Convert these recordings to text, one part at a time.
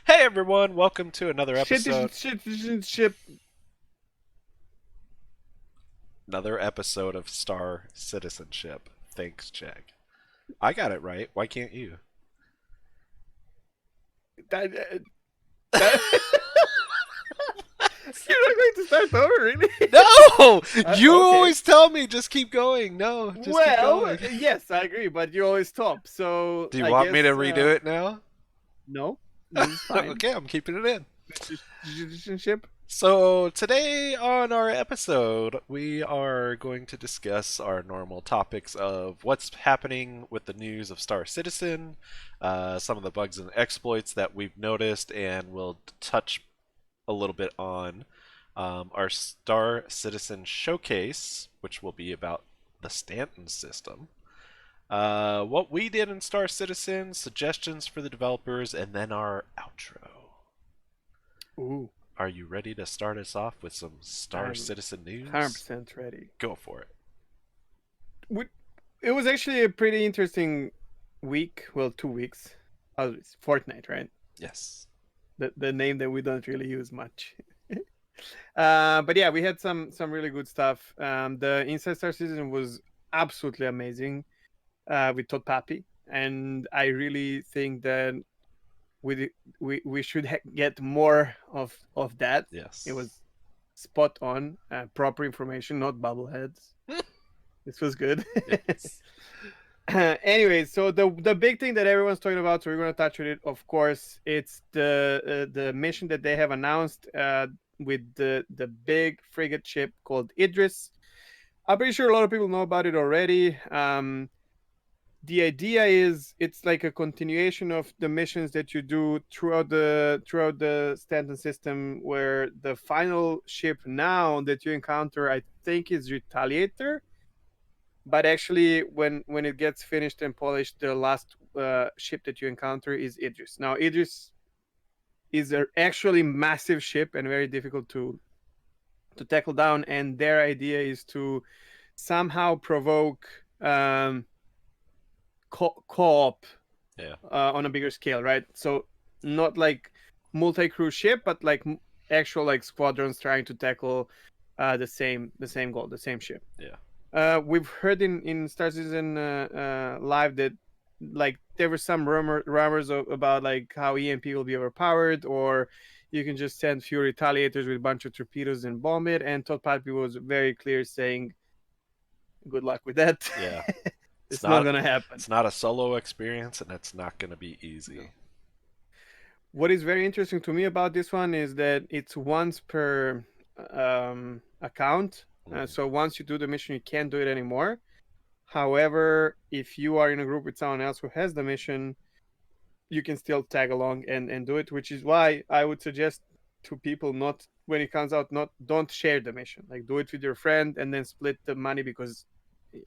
Hey everyone, welcome to another episode. Citizenship. Another episode of Star Citizenship. Thanks, Chegg. I got it right. Why can't you? That, that, you're not going to start over, really? No! You Okay. always tell me just keep going. No, just keep Well, going. yes, I agree, but you always stop. So Do you I want me to guess redo it now? no, this is fine. Okay, I'm keeping it in. Citizenship. So, today on our episode, we are going to discuss our normal topics of what's happening with the news of Star Citizen, some of the bugs and exploits that we've noticed, and we'll touch a little bit on our Star Citizen showcase, which will be about the Stanton system. What we did in Star Citizen, suggestions for the developers, and then our outro. Ooh, Are you ready to start us off with some Star I'm Citizen news? 100% ready. Go for it. We- It was actually a pretty interesting week. Well, 2 weeks. It's fortnight, right? Yes. The name that we don't really use much. But yeah, we had some really good stuff. The Inside Star Citizen was absolutely amazing with Todd Pappy, and I really think that we should get more of that. It Yes. was spot on, proper information, not bubbleheads. This was good. Yes. Anyway, so the big thing that everyone's talking about, so we're going to touch on it. Of course, it's the mission that they have announced with the big frigate ship called Idris. I'm pretty sure a lot of people know about it already. The idea is it's like a continuation of the missions that you do throughout the Stanton system, where the final ship now that you encounter, I think, is Retaliator, but actually when it gets finished and polished, the last ship that you encounter is Idris. Now Idris is an actually massive ship and very difficult to tackle down, and their idea is to somehow provoke co-op Yeah. on a bigger scale, right? So not like multi-crew ship, but like actual like squadrons trying to tackle the same goal, the same ship. Yeah. We've heard in Star Citizen Live that like there were some rumors about like how EMP will be overpowered, or you can just send few retaliators with a bunch of torpedoes and bomb it. And Todd Pappy was very clear saying, "Good luck with that. Yeah. It's It's not not gonna happen." it's not a solo experience and it's not going to be No. easy. What is very interesting to me about this one is that it's once per account. Mm. So once you do the mission, you can't do it anymore. However, if you are in a group with someone else who has the mission, you can still tag along and do it, which is why I would suggest to people, not when it comes out, not don't share the mission. Like do it with your friend and then split the money, because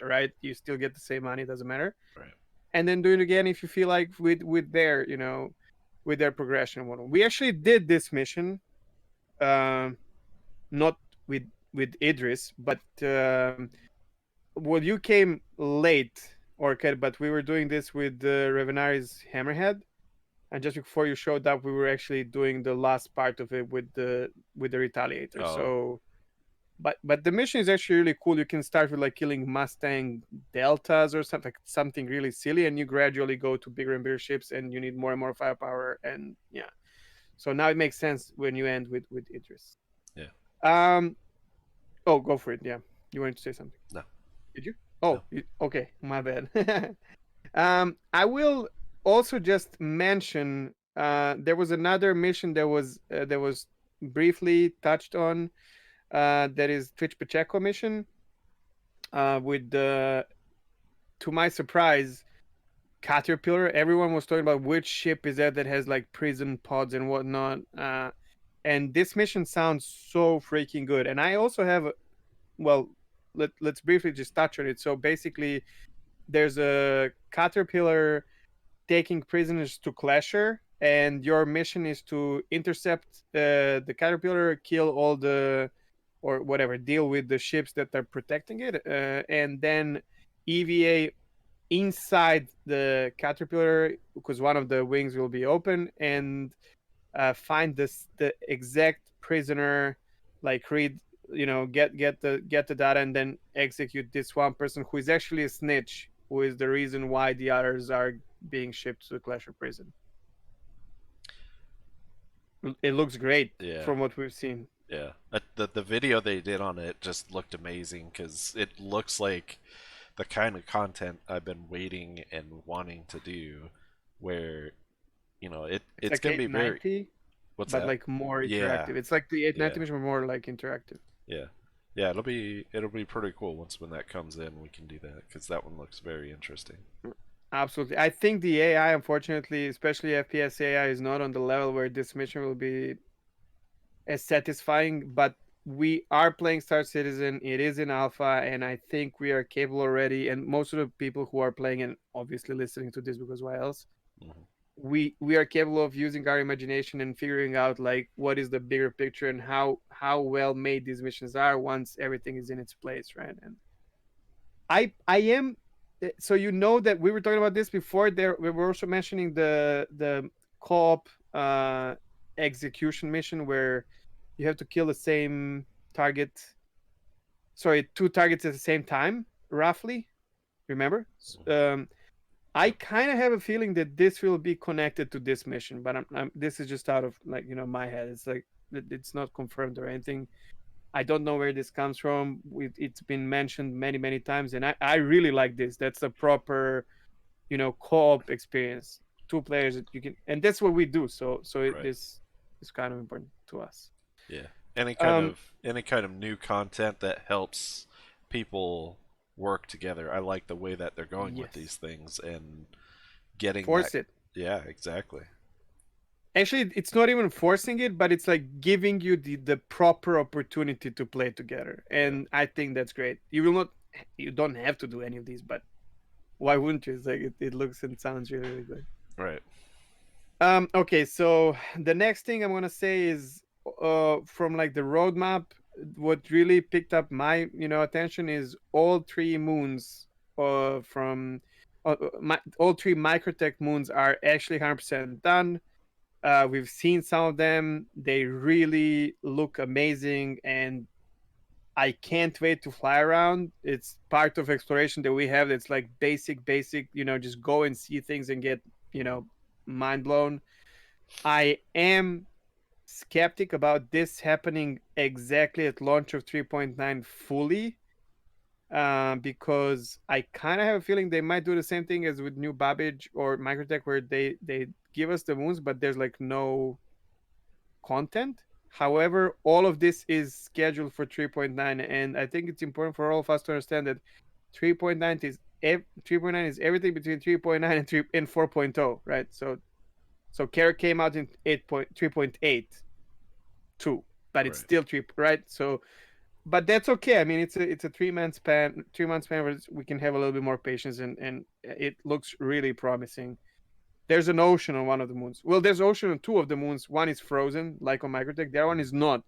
right, you still get the same money, doesn't matter. Right. And then do it again if you feel like with their with their progression. We actually did this mission, um, not with Idris, but well, you came late, Orchid, but we were doing this with Revenari's Hammerhead, and just before you showed up, we were actually doing the last part of it with the Retaliator. Oh. So, but the mission is actually really cool. You can start with like killing Mustang Deltas or something really silly, and you gradually go to bigger and bigger ships, and you need more and more firepower, and yeah. So now it makes sense when you end with Idris. Yeah. Um. Oh, go for it. Yeah, you wanted to say something. No. Did you? No. Oh, okay. My bad. I will also just mention there was another mission that was briefly touched on. That is Twitch Pacheco mission. With the To my surprise, Caterpillar. Everyone was talking about which ship is that has like prison pods and whatnot. And this mission sounds so freaking good. And I also have, well, let's briefly just touch on it. So basically, there's a Caterpillar taking prisoners to Clasher, and your mission is to intercept the Caterpillar, kill all the, or whatever, deal with the ships that are protecting it, and then EVA inside the Caterpillar, because one of the wings will be open, and find the exact prisoner, like read, get the data, and then execute this one person who is actually a snitch, who is the reason why the others are being shipped to the Clasher prison. It looks great Yeah, from what we've seen. yeah. The video they did on it just looked amazing because it looks like the kind of content I've been waiting and wanting to do, where It's it's like gonna be very. 890, What's but that? like more Yeah, interactive. It's like the yeah, 890 mission, but more like interactive. yeah, yeah. It'll be pretty cool once when that comes in. We can do that because that one looks very interesting. Absolutely. I think the AI, unfortunately, especially FPS AI, is not on the level where this mission will be as satisfying. But we are playing Star Citizen. It is in alpha, and I think we are capable already. And most of the people who are playing and obviously listening to this, because why else? Hmm. We are capable of using our imagination and figuring out like what is the bigger picture and how well made these missions are once everything is in its place, right? And I am, so that we were talking about this before. There we were also mentioning the co-op execution mission where you have to kill the same target, sorry, two targets at the same time, roughly. Remember? I Yep. kind of have a feeling that this will be connected to this mission, but this is just out of like my head. It's like it's not confirmed or anything. I don't know where this comes from. It's been mentioned many many times, and I really like this. That's a proper co-op experience. Two players that you can, and that's what we do. Right. This is kind of important to us. Yeah. Any kind of new content that helps people work together. I like the way that they're going with these Yes, things and getting that. force it. Yeah, exactly. Actually, it's not even forcing it, but it's like giving you the proper opportunity to play together, Yeah. and I think that's great. You don't have to do any of these, but why wouldn't you? It's like it looks and sounds really really good. Right. Okay, so the next thing I'm gonna say is from like the roadmap. What really picked up my attention is all three moons from all three microtech moons are actually 100% done. We've seen some of them. They really look amazing, and I can't wait to fly around. It's part of exploration that we have. It's like basic, just go and see things and get, you Hmm. know, mind blown. I am skeptic about this happening exactly at launch of 3.9 fully, because I kind of have a feeling they might do the same thing as with New Babbage or Microtech, where they give us the moons, but there's like no content. However, all of this is scheduled for 3.9, and I think it's important for all of us to understand that 3.9 is 3.9 is everything between 3.9 and 3 and 4.0, right? So Kara came out in 3.8 2, but it's Right. still 3, right? So but that's okay. I mean, it's a 3 month span where we can have a little bit more patience, and it looks really promising. There's an ocean on one of the moons. Well, there's ocean on two of the moons. One is frozen, like on Microtech. The other one Hmm. is not,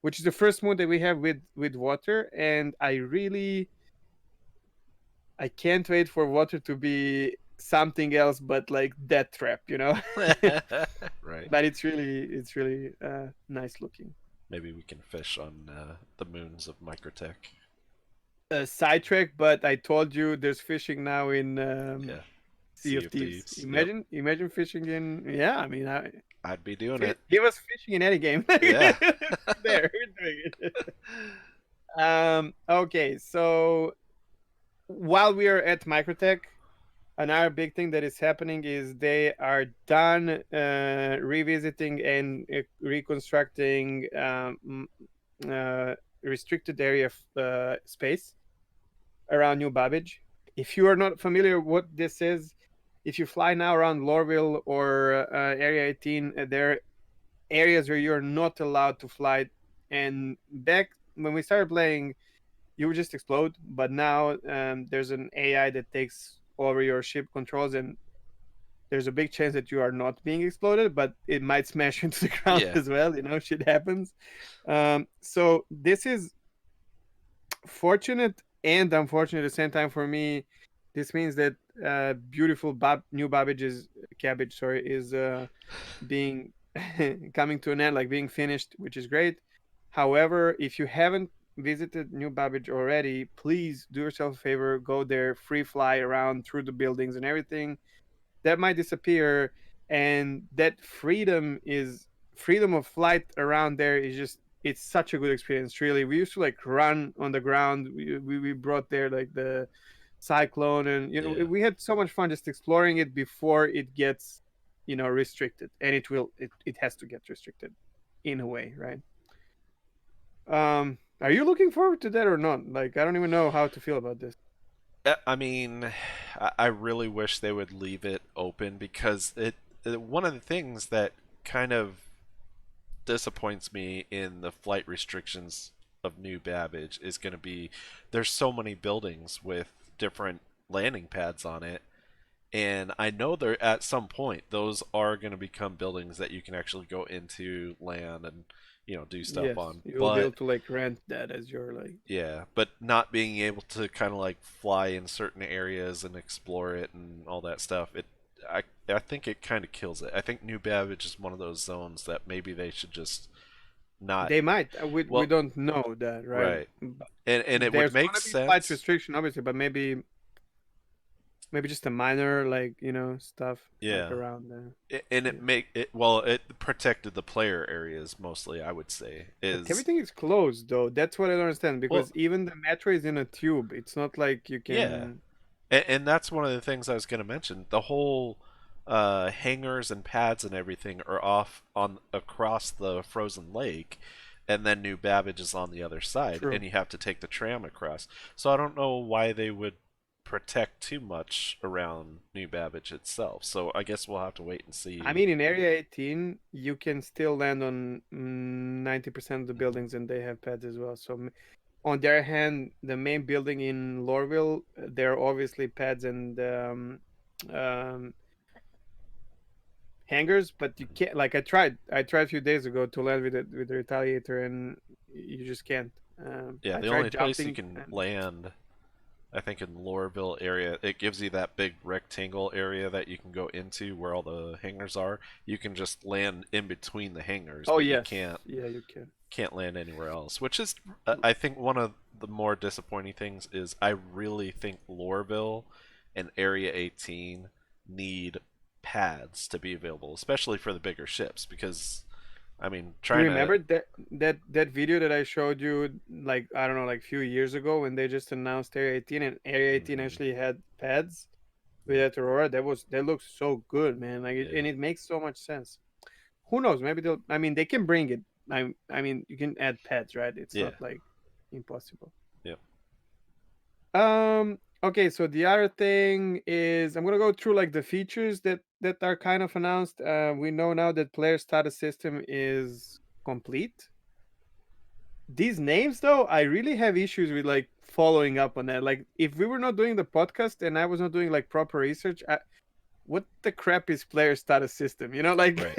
which is the first moon that we have with water. And I can't wait for water to be something else, but like Death Trap. Right. But it's really nice looking. Maybe we can fish on the moons of Microtech. Sidetrack, but I told you there's fishing now in Yeah. Sea Sea of of Thieves. Thieves. Yep. Imagine fishing in. Yeah, I mean, I'd be doing it. give us fishing in any game. Yeah. There, we're doing it. Okay, so while we are at Microtech, another big thing that is happening is they are done revisiting and reconstructing restricted area space around New Babbage. If you are not familiar what this is, if you fly now around Lorville or Area 18, there are areas where you're not allowed to fly. And back when we started playing, you would just explode. But now there's an AI that takes over your ship controls, and there's a big chance that you are not being exploded, but it might smash into the ground Yeah. as well. Shit happens. So this is fortunate and unfortunate at the same time for me. This means that beautiful new Babbage's cabbage, sorry, is being coming to an end, like being finished, which is great. However, if you haven't visited New Babbage already, please do yourself a favor, go there, free fly around through the buildings and everything. That might disappear, and that freedom of flight around there is just, it's such a good experience. Really, we used to like run on the ground. We brought there like the cyclone, and Yeah. we had so much fun just exploring it before it gets restricted, and it has to get restricted in a way, right? Are you looking forward to that or not? Like, I don't even know how to feel about this. I mean, I really wish they would leave it open because one of the things that kind of disappoints me in the flight restrictions of New Babbage is going to be there's so many buildings with different landing pads on it, and I know there at some point those are going to become buildings that you can actually go into, land, and do stuff Yes, on. you will be able But to like rent that as your like. yeah, but not being able to kind of like fly in certain areas and explore it and all that stuff, I think it kind of kills it. I think New Babbage is one of those zones that maybe they should just not. They might. We Well, don't know that, right? right, and it would There's make gonna be flight sense. restriction, obviously, but maybe just a minor like stuff like Yeah, around there. and it Yeah. make it well. It protected the player areas mostly. I would say But is everything is closed though. That's what I don't understand, well, because even the metro is in a tube. It's not like you yeah, can. and that's one of the things I was going to mention. The whole hangars and pads and everything are off on across the frozen lake, and then New Babbage is on the other side, and True. you have to take the tram across. So I don't know why they would protect too much around New Babbage itself. So I guess we'll have to wait and I see. mean, in Area 18, you can still land on 90% of the Hmm. buildings, and they have pads as well. So on the other hand, the main building in Lorville, there are obviously pads and um, hangars, but you can't. Like I tried a few days ago to land with the Retaliator, and you just can't. Yeah, I the only tried place you jumping, can and land, I think in Lorville area, it gives you that big rectangle area that you can go into where all the hangars are. You can just land in between the hangars, oh but you yes, can't yeah, you can. land anywhere else, which is I think one of the more disappointing things is I really think Lorville and Area 18 need pads to be available, especially for the bigger ships because I mean, Do you trying to remember that video that I showed you, like, I don't know, like a few years ago, when they just announced Area 18, and Area 18 mhm, actually had pads with yeah, that Aurora? That looks so good, man. Like yeah, and it makes so much sense. Who knows? Maybe they'll. I mean, they can bring it. I mean, you can add pads, right? It's yeah, not like impossible. yeah, Okay, so the other thing is I'm gonna go through like the features that are kind of announced. We know now that player status system is complete. These names though, I really have issues with like following up on that. Like, if we were not doing the podcast and I was not doing like proper research, what the crap is player status system? Like right,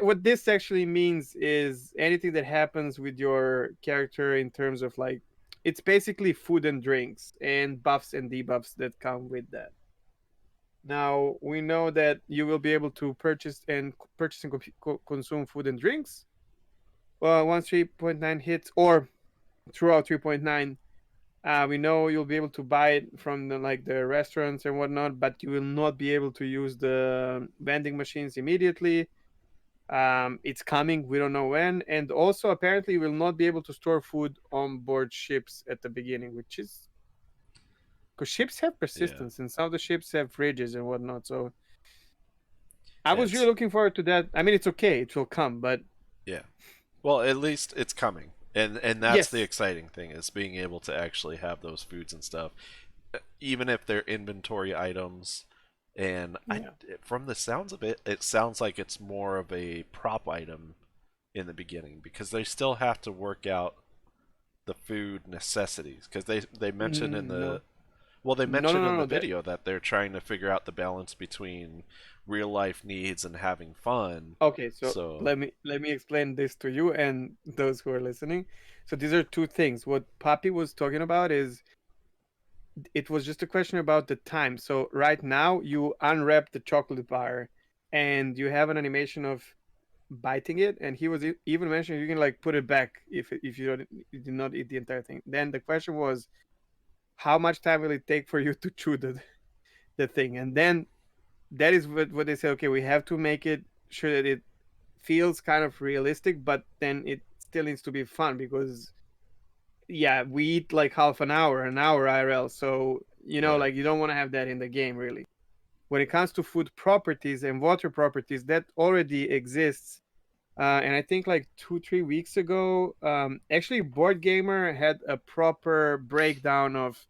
what this actually means is anything that happens with your character in terms of like, it's basically food and drinks and buffs and debuffs that come with that. Now we know that you will be able to purchase and consume food and drinks. Well, once 3.9 hits, or throughout 3.9, we know you'll be able to buy it from the restaurants and whatnot, but you will not be able to use the vending machines immediately. It's coming. We don't know when, and also apparently you will not be able to store food on board ships at the beginning, which is because ships have yeah, persistence, and some of the ships have fridges and whatnot. So I yeah, was really looking forward to that. I mean, it's okay; it will come, but yeah. Well, at least it's coming, and that's the yes, exciting thing is being able to actually have those foods and stuff, even if they're inventory items. And yeah. from the sounds of it, it sounds like it's more of a prop item in the beginning because they still have to work out the food necessities because they mentioned in No, the well they no, no, mentioned no, in the no. That video that they're trying to figure out the balance between real life needs and having fun. Okay, so So let me explain this to you and those who are listening. So these are two things. What Papi was talking about is it was just a question about the time. So right now you unwrap the chocolate bar and you have an animation of biting it, and he was even mentioning you can like put it back if you don't, you did not eat the entire thing. Then the question was, how much time will it take for you to chew the thing? And then that is what they say. Okay, we have to make it sure that it feels kind of realistic, but then it still needs to be fun because yeah, we eat like half an hour IRL. So Right. like you don't want to have that in the game really. When it comes to food properties and water properties, that already exists. And I think like 2 3 weeks ago, actually, Board Gamer had a proper breakdown of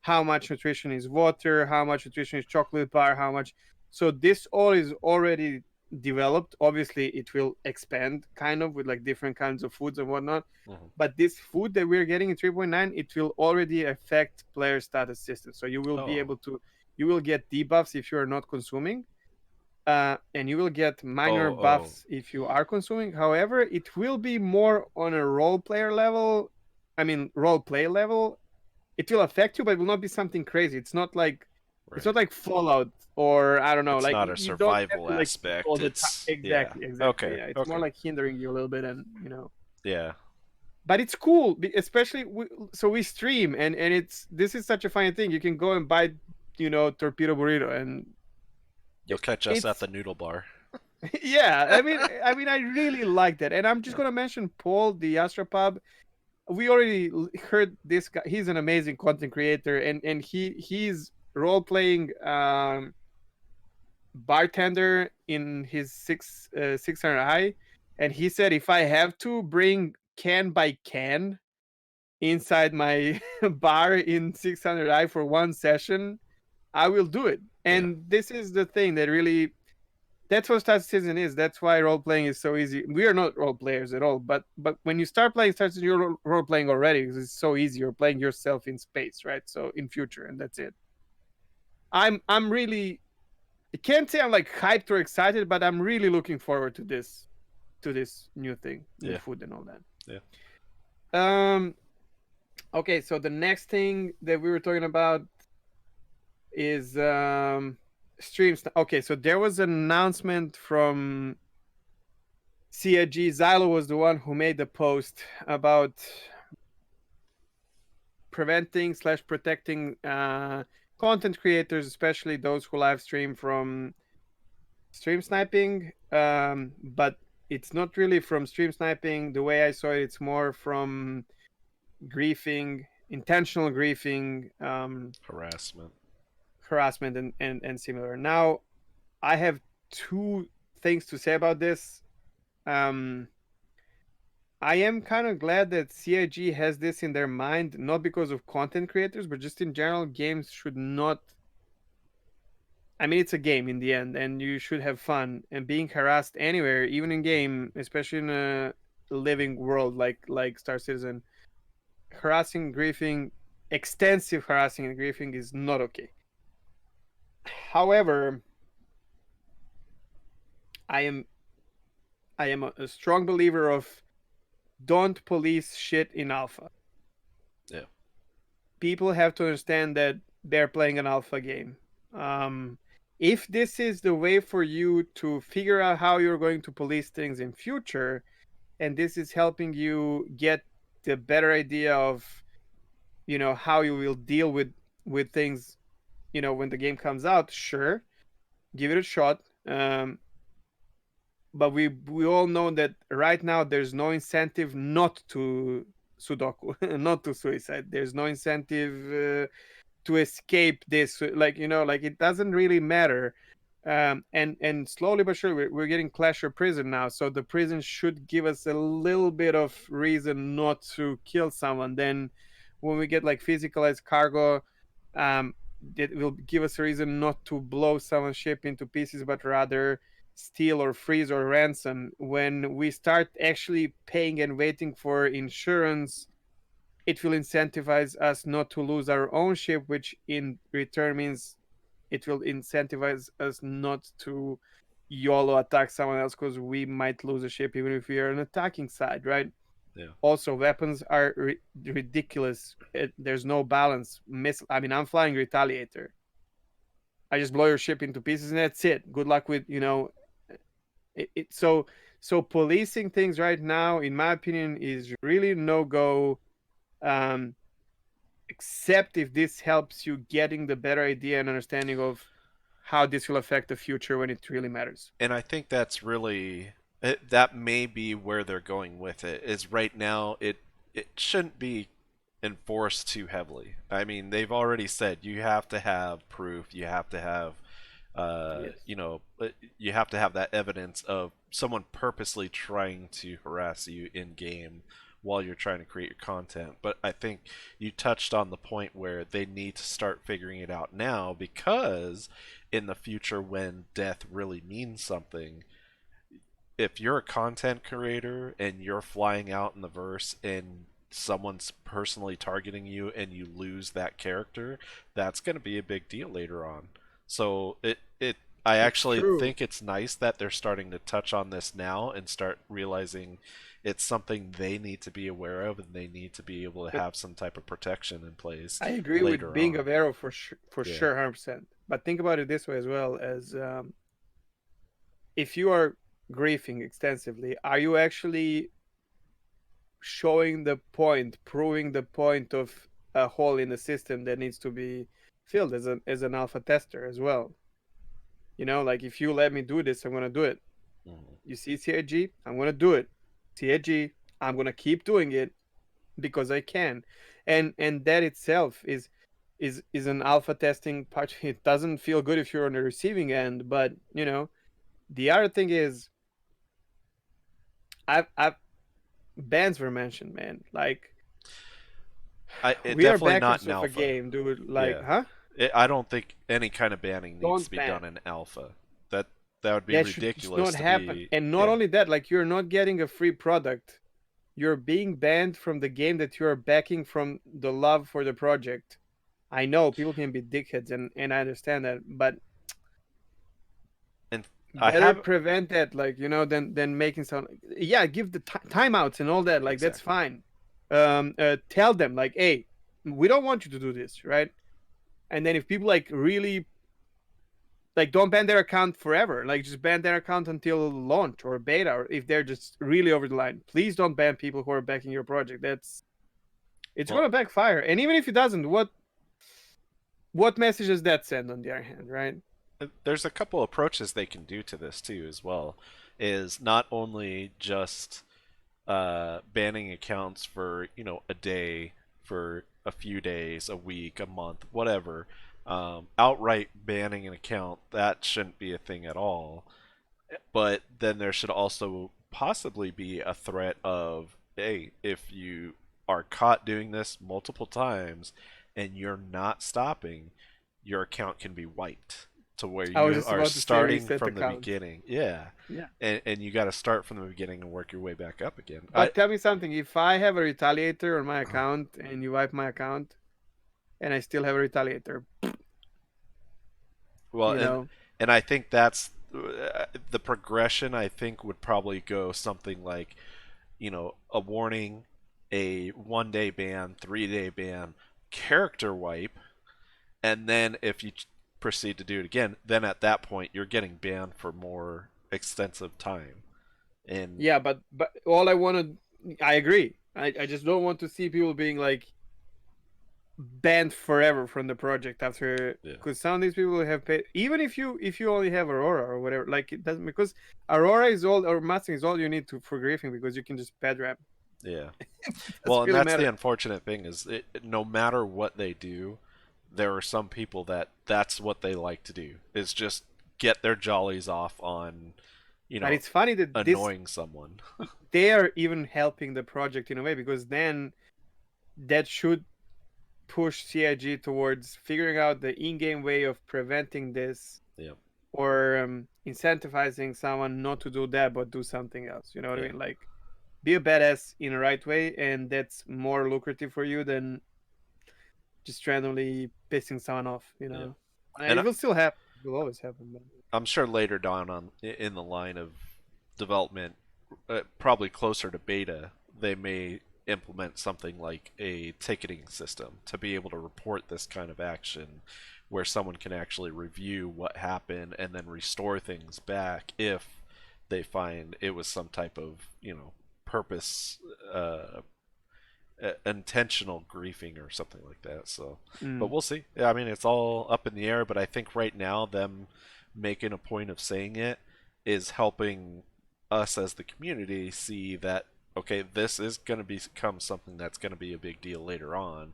how much nutrition is water, how much nutrition is chocolate bar, how much. So this all is already developed. Obviously, it will expand kind of with like different kinds of foods and whatnot. Hmm. But this food that we're getting in 3.9, it will already affect player status system. So you will be Oh. able to, you will get debuffs if you are not consuming, and you will get minor Oh. Oh. buffs if you are consuming. However, it will be more on a role player level. I mean, role play level. It will affect you, but it will not be something crazy. It's not Right. like Fallout or I don't know. It's Like not a you don't have survival to like eat all aspect. the time. It's yeah. Exactly, exactly. Okay. Yeah, it's more Okay. like hindering you a little bit, and Yeah. but it's cool, especially so we stream, and it's this is such a funny thing. You can go and buy, torpedo burrito, and You'll catch us at it's the noodle bar. yeah. I mean, I really like that, and I'm just gonna mention Paul, the Astropub. We already heard this guy. He's an amazing content creator, and he's role playing bartender in his 600i, and he said if I have to bring can by can inside my bar in 600i for one session, I will do it. Yeah. And this is the thing that really, that's what Star Citizen is. That's why role playing is so easy. We are not role players at all, but when you start playing Star Citizen, you're role playing already because it's so easy. You're playing yourself in space, right? So in future, and that's it. I'm really, I can't say I'm like hyped or excited, but I'm really looking forward to this new thing with Yeah. food and all that. Yeah. Um. Okay, so the next thing that we were talking about is streams. Okay, so there was an announcement from CIG. Xylo was the one who made the post about preventing slash protecting content creators, especially those who live stream, from stream sniping. But it's not really from stream sniping. The way I saw it, it's more from griefing, intentional griefing, Harassment. harassment, and similar. Now, I have two things to say about this. Um, I am kind of glad that CIG has this in their mind, not because of content creators, but just in general, games should not. I mean, it's a game in the end, and you should have fun. And being harassed anywhere, even in game, especially in a living world like Star Citizen, harassing, griefing, extensive harassing and griefing is not okay. However, I am I am a strong believer of don't police shit in alpha. Yeah. People have to understand that they're playing an alpha game. Um, if this is the way for you to figure out how you're going to police things in future, and this is helping you get the better idea of how you will deal with things when the game comes out, sure, give it a shot. But we all know that right now there's no incentive not to sudoku, not to suicide. There's no incentive to escape this, like like it doesn't really matter. And slowly but surely we're getting Clash or Prison now, so the prison should give us a little bit of reason not to kill someone. Then when we get like physicalized cargo, um that will give us a reason not to blow someone's ship into pieces, but rather steal or freeze or ransom. When we start actually paying and waiting for insurance, it will incentivize us not to lose our own ship, which in return means it will incentivize us not to YOLO attack someone else because we might lose a ship even if we are an attacking side, right? Yeah. Also, weapons are ridiculous. There's no balance. I mean, I'm flying Retaliator. I just blow your ship into pieces and that's it. Good luck with it. So So policing things right now, in my opinion, is really no go. Um, except if this helps you getting the better idea and understanding of how this will affect the future when it really matters. And I think that's really that may be where they're going with it. Is right now it shouldn't be enforced too heavily. I mean, they've already said you have to have proof. You have to have Yes. you have to have that evidence of someone purposely trying to harass you in game while you're trying to create your content. But I think you touched on the point where they need to start figuring it out now, because in the future when death really means something, if you're a content creator and you're flying out in the verse and someone's personally targeting you and you lose that character, that's going to be a big deal later on. So I It's actually true. think it's nice that they're starting to touch on this now and start realizing it's something they need to be aware of, and they need to be able to But have some type of protection in place I agree with later being on. of arrow for sure, Yeah. 100%. But think about it this way as well as if you are griefing extensively, are you actually showing the point, proving the point of a hole in the system that needs to be filled as an alpha tester as well? Like if you let me do this, I'm gonna do it. Mhm. You see CIG, I'm gonna do it. CIG, I'm gonna keep doing it because I can. And that itself is an alpha testing part. It doesn't feel good if you're on the receiving end, but the other thing is I've bans were mentioned, man. Like It we are definitely not backers in of a alpha. game, dude. Like, Yeah. huh? I don't think any kind of banning needs to Don't be ban. done in alpha. That that would be That should just ridiculous not to happen. be. And not Yeah. only that, like you're not getting a free product. You're being banned from the game that you're backing from the love for the project. I know people can be dickheads, and I understand that, but And I better have prevent that, like than making some. Yeah, give the timeouts and all that. Like that's exactly. fine. Tell them like, hey, we don't want you to do this, right? And then if people like really like don't ban their account forever, like just ban their account until launch or beta, or if they're just really over the line, please don't ban people who are backing your project. That's it's Well, gonna backfire. And even if it doesn't, what message does that send on the other hand, right? there's a couple approaches they can do to this too as well. Is not only just banning accounts for a day, for a few days, a week, a month, whatever. Outright banning an account, that shouldn't be a thing at all. But then there should also possibly be a threat of, hey, if you are caught doing this multiple times and you're not stopping, your account can be wiped to where I was you just are about to say starting reset from the account. beginning. Yeah. Yeah. And you got to start from the beginning and work your way back up again. But tell me something. If I have a retaliator on my account and you wipe my account and I still have a retaliator, Well, you know, and I think that's the progression. I think would probably go something like, a warning, a 1 day ban, 3 day ban, character wipe, and then if you proceed to do it again, then at that point you're getting banned for more extensive time. And yeah, but all I want to, I agree. I just don't want to see people being like banned forever from the project after, yeah, because some of these people have paid, even if you only have Aurora or whatever, like it doesn't, because Aurora is all, or Mustang is all you need to for griefing, because you can just pad ram. yeah. It Well, doesn't and really that's the matter. unfortunate thing is, no matter what they do, there are some people that's what they like to do, is just get their jollies off on, But it's funny that this annoying someone. they are even helping the project in a way, because then that should push CIG towards figuring out the in-game way of preventing this, Yeah, or incentivizing someone not to do that but do something else. You know what I yeah, mean? Like be a badass in the right way, and that's more lucrative for you than just randomly pissing someone off. yeah. And And it will still happen. It will always happen. But I'm sure later down on in the line of development, probably closer to beta, they may implement something like a ticketing system to be able to report this kind of action, where someone can actually review what happened and then restore things back if they find it was some type of purpose, uh, intentional griefing or something like that. So, but Mm, we'll see. Yeah, I mean, it's all up in the air. But I think right now, them making a point of saying it is helping us as the community see that okay, this is going to become something that's going to be a big deal later on.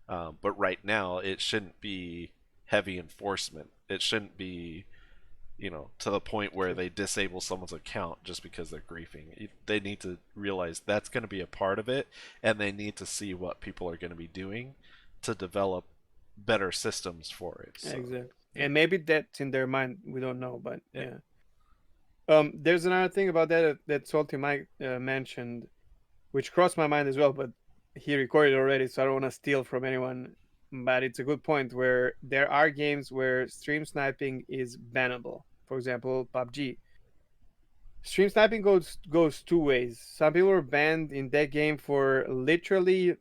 But right now, it shouldn't be heavy enforcement. It shouldn't be to the point where true. they disable someone's account just because they're griefing. They need to realize that's going to be a part of it, and they need to see what people are going to be doing to develop better systems for it. So, Exactly. yeah, And maybe that's in their mind. We don't know, but yeah, yeah. There's another thing about that Salty Mike mentioned, which crossed my mind as well, but he recorded already, so I don't want to steal from anyone. But it's a good point where there are games where stream sniping is bannable. For example, PUBG. Stream sniping goes two ways. Some people are banned in that game for literally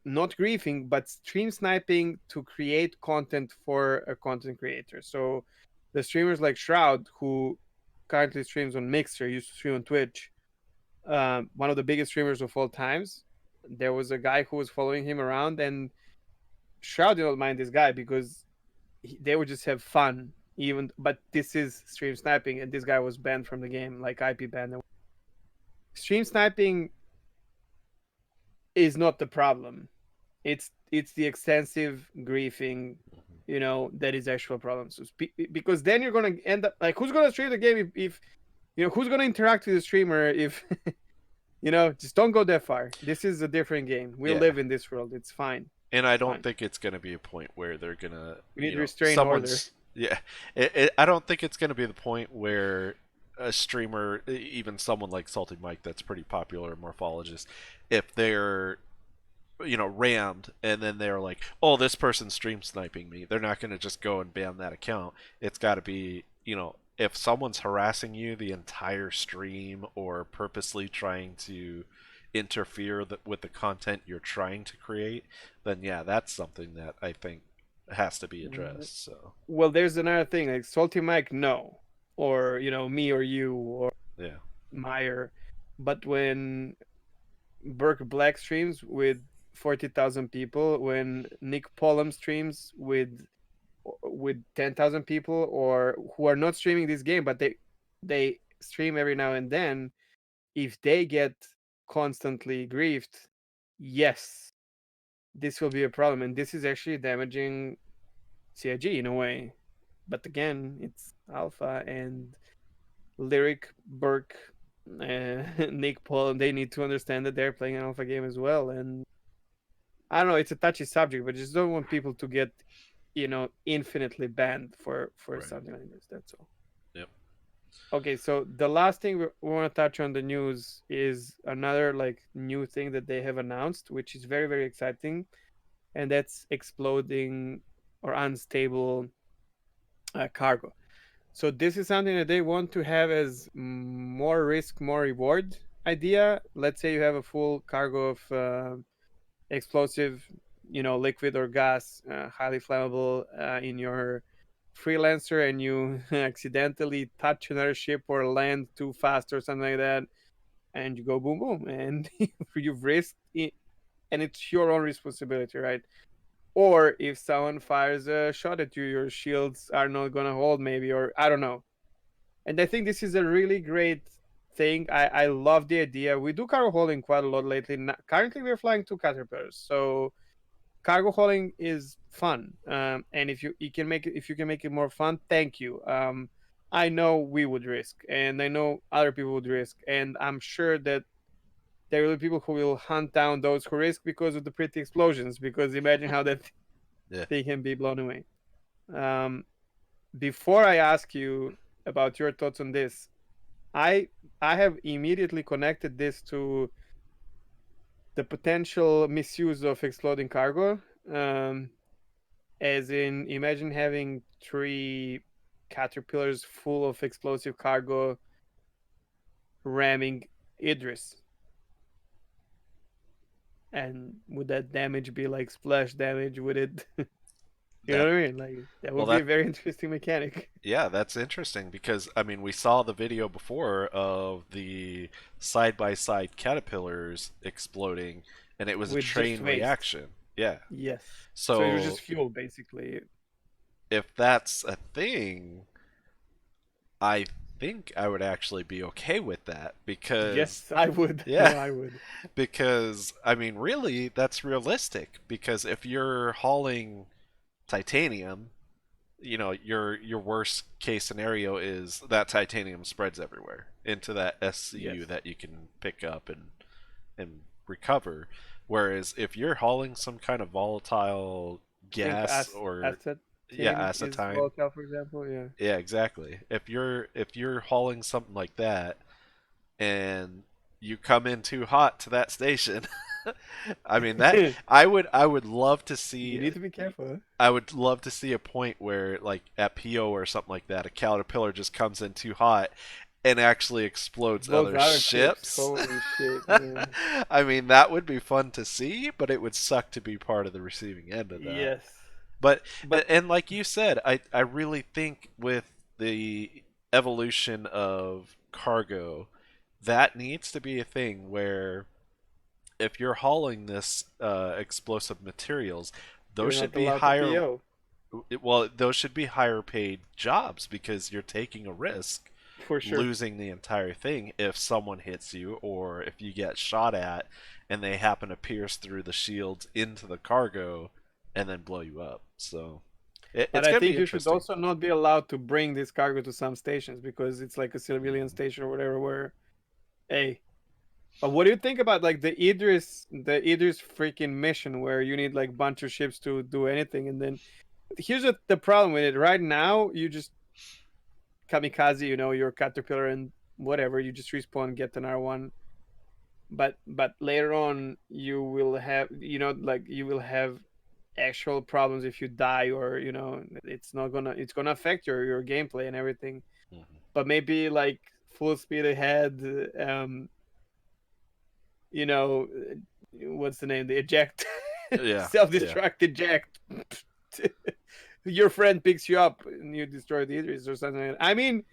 not griefing, but stream sniping to create content for a content creator. So the streamers like Shroud, who currently streams on Mixer, used to stream on Twitch, one of the biggest streamers of all times. There was a guy who was following him around, and Shroud did not mind this guy because they would just have fun. Even, but this is stream sniping, and this guy was banned from the game, like IP banned. Stream sniping is not the problem. It's the extensive griefing, that is actual problem. So because then you're gonna end up like, who's gonna stream the game if who's gonna interact with the streamer if just don't go that far. This is a different game. We yeah. live in this world. It's fine. And I It's don't fine. think it's going to be a point where they're going to, We need restraint order. someone's, yeah. I don't think it's going to be the point where a streamer, even someone like Salty Mike, that's pretty popular, morphologist, if they're rammed and then they're like, oh, this person's stream sniping me, they're not going to just go and ban that account. It's got to be, if someone's harassing you the entire stream or purposely trying to interfere with the content you're trying to create, then yeah, that's something that I think has to be addressed. So Well, there's another thing like Salty Mike, no, or me or you or yeah, Meyer, but when Burke Black streams with 40,000 people, when Nick Pollum streams with 10,000 people, or who are not streaming this game, but they stream every now and then, if they get constantly griefed, yes, this will be a problem, and this is actually damaging CIG in a way. But again, it's alpha, and Lyric, Burke, Nick Paul, they need to understand that they're playing an alpha game as well. And I don't know, it's a touchy subject, but just don't want people to get, infinitely banned for right, something like this. That's all. yep, Okay, so the last thing we want to touch on the news is another like new thing that they have announced, which is very, very exciting, and that's exploding or unstable cargo. So this is something that they want to have as more risk, more reward idea. Let's say you have a full cargo of explosive, liquid or gas, highly flammable in your freelancer, and you accidentally touch another ship or land too fast or something like that, and you go boom boom, and you've risked it, and it's your own responsibility, right? Or if someone fires a shot at you, your shields are not gonna hold, maybe, or I don't know. And I think this is a really great thing. I love the idea. We do cargo hauling quite a lot lately. Currently, we're flying two caterpillars, so cargo hauling is fun. And if you can make it more fun, thank you. I know we would risk, and I know other people would risk, and I'm sure that there will be people who will hunt down those who risk because of the pretty explosions. Because imagine how that yeah. thing can be blown away. Um, Before I ask you about your thoughts on this, I I have immediately connected this to the potential misuse of exploding cargo. Um, as in, imagine having three caterpillars full of explosive cargo ramming Idris, and would that damage be like splash damage? Would it? You know that what I mean? Like that well would be a that very interesting mechanic. yeah, that's interesting because I mean we saw the video before of the side by side caterpillars exploding, and it was a With just train waste. reaction. Yeah. Yes. So it was just So fuel, basically. if that's a thing, I think I would actually be okay with that because Yes, I would. yeah, I would. because I mean really that's realistic because if you're hauling titanium, you know, your worst case scenario is that titanium spreads everywhere into that Yes. SCU that you can pick up and recover. Whereas if you're hauling some kind of volatile I think gas or yeah, acetane is acetine. volatile, for example. Yeah. Yeah, exactly. If you're hauling something like that and you come in too hot to that station, I mean that You I would love to see need to be careful. Huh? I would love to see a point where, like at PO or something like that, a caterpillar just comes in too hot and actually explodes Blows other other ships. ships. Holy shit. Yeah. I mean, that would be fun to see, but it would suck to be part of the receiving end of that. Yes. But But and like you said, I really think with the evolution of cargo, that needs to be a thing where if you're hauling this explosive materials, those you're should not be allowed to higher PO well, those should be higher paid jobs because you're taking a risk for sure. losing the entire thing if someone hits you or if you get shot at and they happen to pierce through the shields into the cargo and then blow you up. So But it's I going to be think you should interesting. also not be allowed to bring this cargo to some stations because it's like a civilian Mhm. station or whatever. Where, hey, but what do you think about like the Idris freaking mission where you need like bunch of ships to do anything, and then here's the problem with it. Right now, you just kamikaze, your caterpillar and whatever. You just respawn, get an R1. But later on, you will have like you will have actual problems if you die, or it's gonna affect your gameplay and everything. Mhm. But maybe like full speed ahead, you know, what's the name? The eject, Yeah, yeah, self-destruct eject. Your friend picks you up and you destroy the Idris or something. I mean,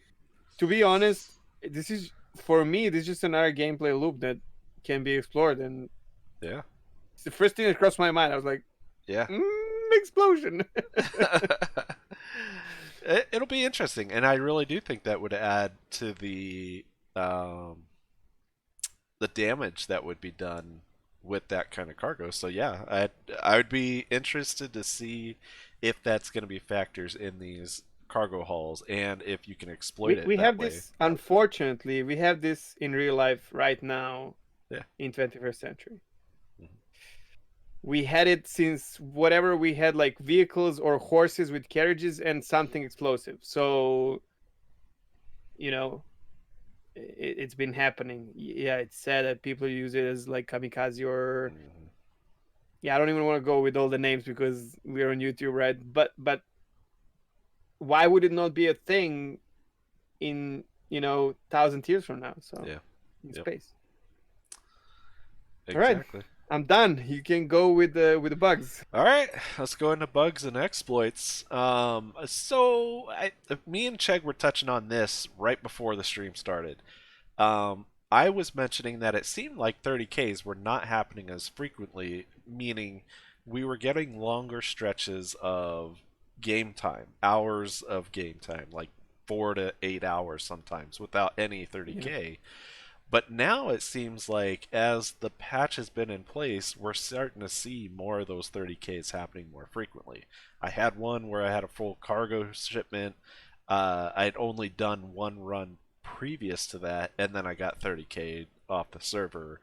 to be honest, this is for me. This is just another gameplay loop that can be explored, and yeah, it's the first thing that crossed my mind. I was like, yeah. explosion. It'll be interesting, and I really do think that would add to um, the damage that would be done with that kind of cargo. So yeah, I would be interested to see if that's going to be factors in these cargo hauls and if you can exploit we it we that have way. this. Unfortunately, we have this in real life right now Yeah. in 21st century. Mhm. We had it since whatever we had, like vehicles or horses with carriages and something explosive. So you know it's been happening. Yeah, it's sad that people use it as like kamikaze, or Mhm. yeah, I don't even want to go with all the names because we're on YouTube, right? But why would it not be a thing in 1,000 years from now? So Yeah. in Yep. space. All right, Exactly. I'm done. You can go with the bugs. All right, let's go into bugs and exploits. Me and Chegg were touching on this right before the stream started. I was mentioning that it seemed like 30Ks were not happening as frequently, meaning we were getting longer stretches of game time, hours of game time, like 4 to 8 hours sometimes, without any Yeah. 30K. But now it seems like as the patch has been in place, we're starting to see more of those 30Ks happening more frequently. I had one where I had a full cargo shipment. I'd only done one run previous to that, and then I got 30K off the server.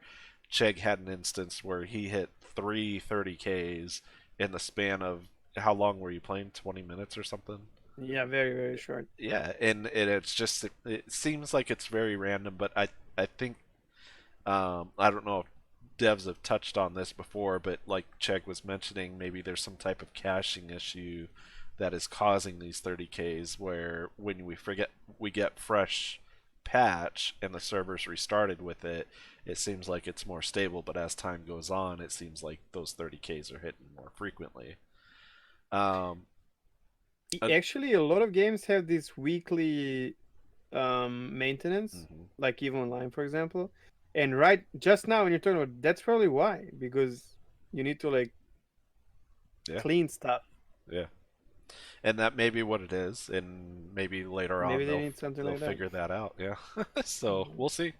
Chegg had an instance where he hit three 30Ks in the span of how long were you playing? 20 minutes or something? Yeah, very, very short. Yeah, and it's just it seems like it's very random, but I think I don't know if devs have touched on this before, but like Chegg was mentioning, maybe there's some type of caching issue that is causing these 30Ks where when we get fresh patch and the server's restarted with it, it seems like it's more stable, but as time goes on, it seems like those 30Ks are hitting more frequently. Uh, Actually, a lot of games have this weekly maintenance, mhm. like EVE Online, for example. And right just now, when you're talking about, that's probably why, because you need to like Yeah, clean stuff. yeah, and that may be what it is, and maybe later on Maybe they need something they'll like that. figure that out. Yeah, so Mhm. we'll see.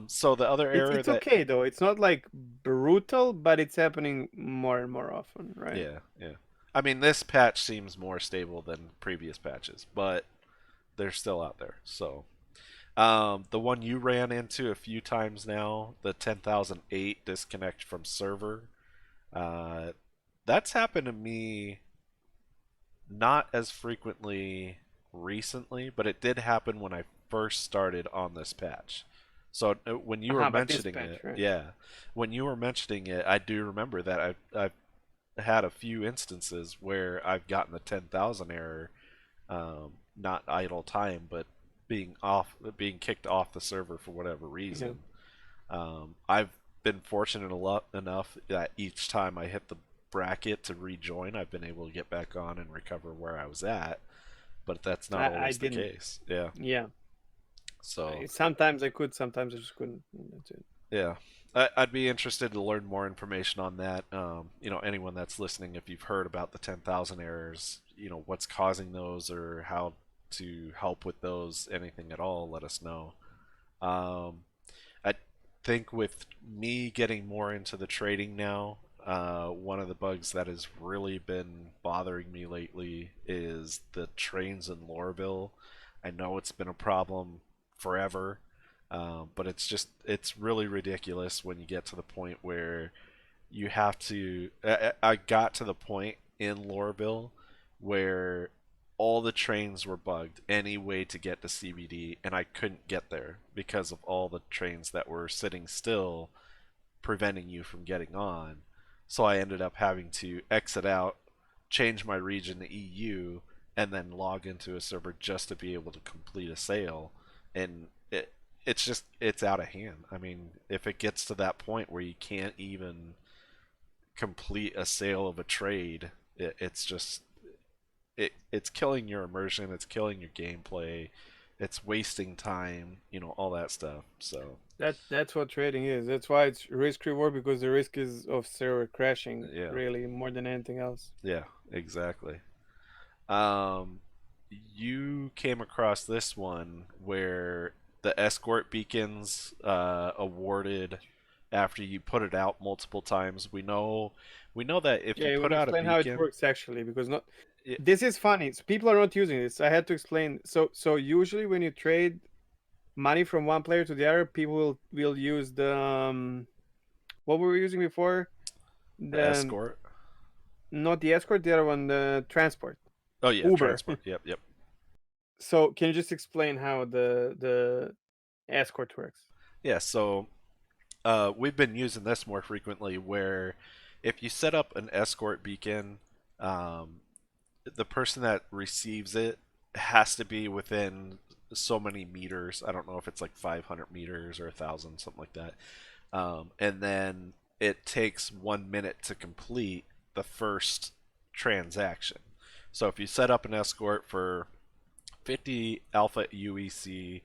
So the other error It's that okay though. It's not like brutal, but it's happening more and more often, right? yeah, yeah. I mean, this patch seems more stable than previous patches, but they're still out there. So, the one you ran into a few times now, the 10,008 disconnect from server, uh, that's happened to me not as frequently recently, but it did happen when I first started on this patch. So when you were Aha, but this mentioning patch, it, right? yeah, when you were mentioning it, I do remember that I've had a few instances where I've gotten the 10,000 error, not idle time, but being kicked off the server for whatever Yeah. reason. I've been fortunate enough that each time I hit the bracket to rejoin, I've been able to get back on and recover where I was at, but that's not I always the didn't. case. Yeah. Yeah. So, Sometimes I could, sometimes I just couldn't. That's it. yeah. I'd be interested to learn more information on that. Anyone that's listening, if you've heard about the 10,000 errors, what's causing those or how to help with those, anything at all, let us know. Um, I think with me getting more into the trading now, one of the bugs that has really been bothering me lately is the trains in Lorville. I know it's been a problem forever, but it's really ridiculous when you get to the point where you have to. I got to the point in Lorville where all the trains were bugged any way to get to CBD, and I couldn't get there because of all the trains that were sitting still, preventing you from getting on. So I ended up having to exit out, change my region to EU, and then log into a server just to be able to complete a sale. And it's out of hand. I mean, if it gets to that point where you can't even complete a sale of a trade, it's just it's killing your immersion, it's killing your gameplay, it's wasting time, all that stuff. So That's what trading is. That's why it's risk reward, because the risk is of server crashing yeah, really more than anything else. yeah, exactly. Um, you came across this one where the escort beacons awarded after you put it out multiple times. We know that if Yeah, you you put want to out a explain how it beacon, works actually, because not it, this is funny. So people are not using this. I had to explain. So usually when you trade money from one player to the other, people will use the what were we using before? the The escort. not the escort, the other one, the transport, Oh yeah, Uber. transport. Yep, yep. So can you just explain how the escort works? Yeah, so we've been using this more frequently where if you set up an escort beacon, um, the person that receives it has to be within so many meters. I don't know if it's like 500 meters or 1,000, something like that. And then it takes 1 minute to complete the first transaction. So if you set up an escort for 50 alpha UEC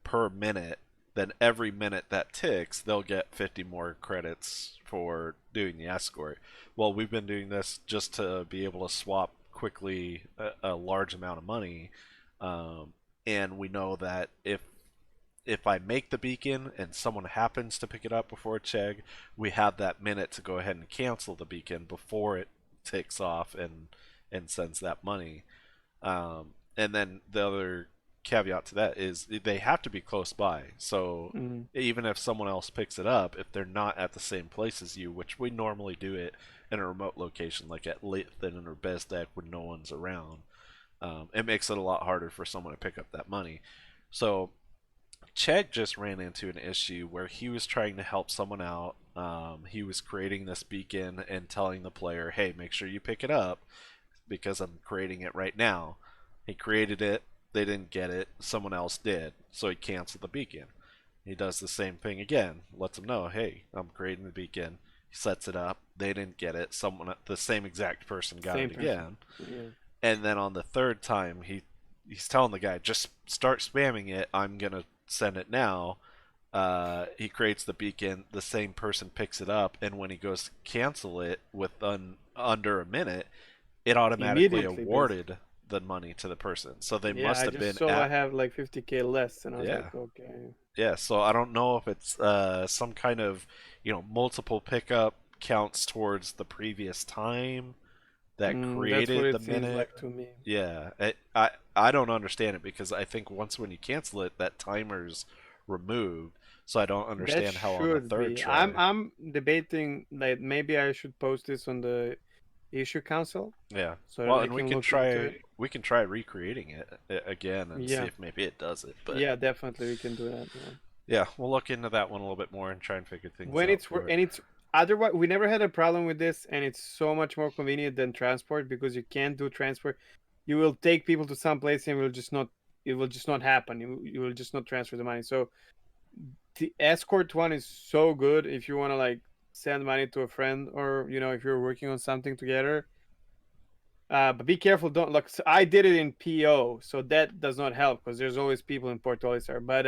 per minute, then every minute that ticks, they'll get 50 more credits for doing the escort. Well, we've been doing this just to be able to swap quickly a large amount of money, um, and we know that if I make the beacon and someone happens to pick it up before Chegg, we have that minute to go ahead and cancel the beacon before it takes off and sends that money. And then the other caveat to that is they have to be close by. So Mm. even if someone else picks it up, if they're not at the same place as you, which we normally do it in a remote location like at Lathan or Bezdek when no one's around, it makes it a lot harder for someone to pick up that money. So Chegg just ran into an issue where he was trying to help someone out. He was creating this beacon and telling the player, hey, make sure you pick it up because I'm creating it right now. He created it, they didn't get it, someone else did, so he canceled the beacon. He does the same thing again, lets them know, hey, I'm creating the beacon. He sets it up, they didn't get it, the same exact person got Same it person. again. Yeah. and then on the third time he's telling the guy just start spamming it. I'm gonna send it now. He creates the beacon. The same person picks it up, and when he goes to cancel it under a minute, it automatically Immediately, basically. awarded the money to the person. So they Yeah, must I have just been saw I at have like 50K less, and I was like, yeah okay. yeah. So I don't know if it's some kind of multiple pickup counts towards the previous time that That's what created the it seems minute. like to me. Yeah, I don't understand it because I think once when you cancel it, that timer's removed. So I don't That understand how on the should third be. I'm try. I'm debating that maybe I should post this on the issue council Yeah. so that Well, they and can look into it. we can try recreating it again and see Yeah, if maybe it does it. But yeah, definitely we can do that. Yeah. yeah, we'll look into that one a little bit more and try and figure things When out it's for it. and it's otherwise we never had a problem with this, and it's so much more convenient than transport because you can't do transport. You will take people to some place and it will just not happen. You will just not transfer the money. So the escort one is so good if you want to like send money to a friend, or if you're working on something together. But be careful, don't look. So I did it in PO, so that does not help because there's always people in Port Olisar. But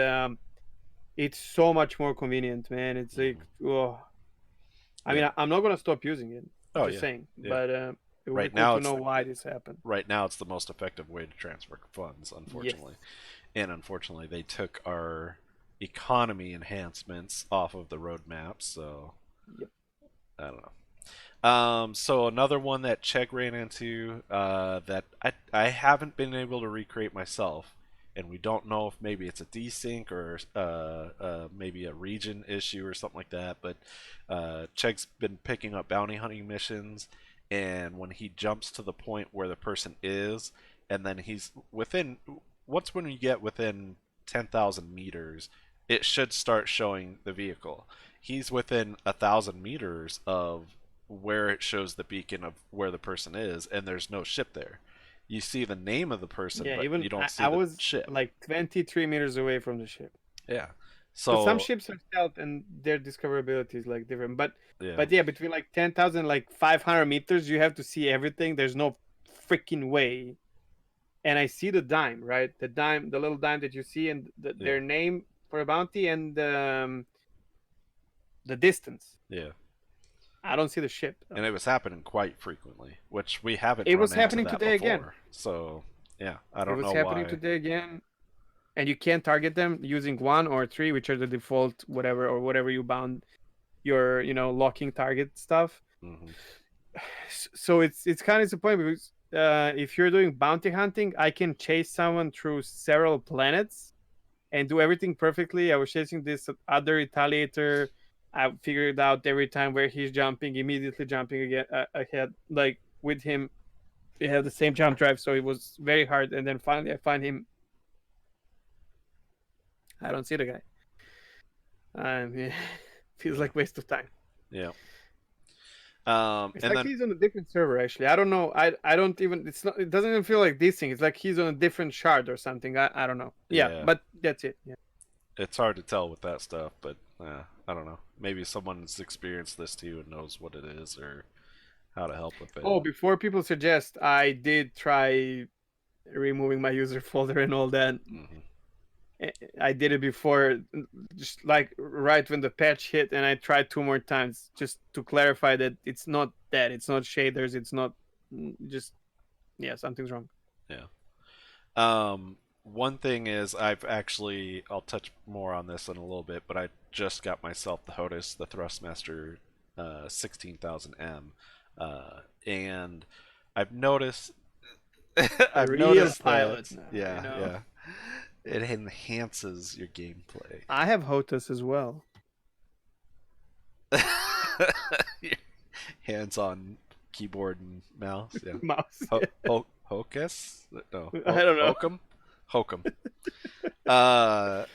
it's so much more convenient, man. It's like, Hmm. oh, I Yeah. mean, I'm not gonna stop using it. Oh Just yeah. saying, Yeah. but it would be Right cool now to it's know why this happened. right now it's the most effective way to transfer funds, Yes. unfortunately. And unfortunately, they took our economy enhancements off of the roadmap, so Yep. I don't know. So another one that Chegg ran into that I haven't been able to recreate myself, and we don't know if maybe it's a desync or maybe a region issue or something like that. But Chegg's been picking up bounty hunting missions, and when he jumps to the point where the person is, and then he's within, once when you get within 10,000 meters, it should start showing the vehicle. He's within 1,000 meters of where it shows the beacon of where the person is, and there's no ship there. You see the name of the person, Yeah. but Even you don't see I the was ship. like 23 meters away from the ship. Yeah. Because some So ships are stealth and their discoverability is like different. But yeah, but yeah, between like 10,000 like 500 meters, you have to see everything. There's no freaking way. And I see the dime, right? The dime, the little dime that you see, and yeah, their name for a bounty, and the distance. yeah. I don't see the ship And though. it was happening quite frequently, which we haven't It run was into happening that today again. before. So yeah, I It don't was know happening why. today again. And you can't target them using one or three, which are the default whatever or whatever you bound your locking target stuff. Hmm. So it's kind of disappointing because if you're doing bounty hunting, I can chase someone through several planets and do everything perfectly. I was chasing this other retaliator. I figured out every time where he's jumping, immediately jumping again ahead, like with him. We have the same jump drive, so it was very hard. And then finally, I find him. I don't see the guy. Yeah, feels Yeah, like waste of time. yeah. It's And like then he's on a different server. Actually, I don't know. I don't even. It's not. It doesn't even feel like this thing. It's like he's on a different shard or something. I don't know. Yeah, yeah, but that's it. Yeah. it's hard to tell with that stuff, but I don't know. Maybe someone's experienced this too and knows what it is or how to help with it. Oh, before people suggest, I did try removing my user folder and all that. Hmm. I did it before, just like right when the patch hit, and I tried two more times just to clarify that it's not that. It's not shaders. It's not just yeah. Something's wrong. Yeah. One thing is I'll touch more on this in a little bit, but I just got myself the HOTUS, the Thrustmaster 16,000M, and I've noticed A I've real noticed pilot that now, yeah, yeah, it enhances your gameplay. I have HOTUS as well. Hands on keyboard and mouse, yeah. Mouse. Yeah. Hocus? No, I don't know. Hokum? Hokum. Uh,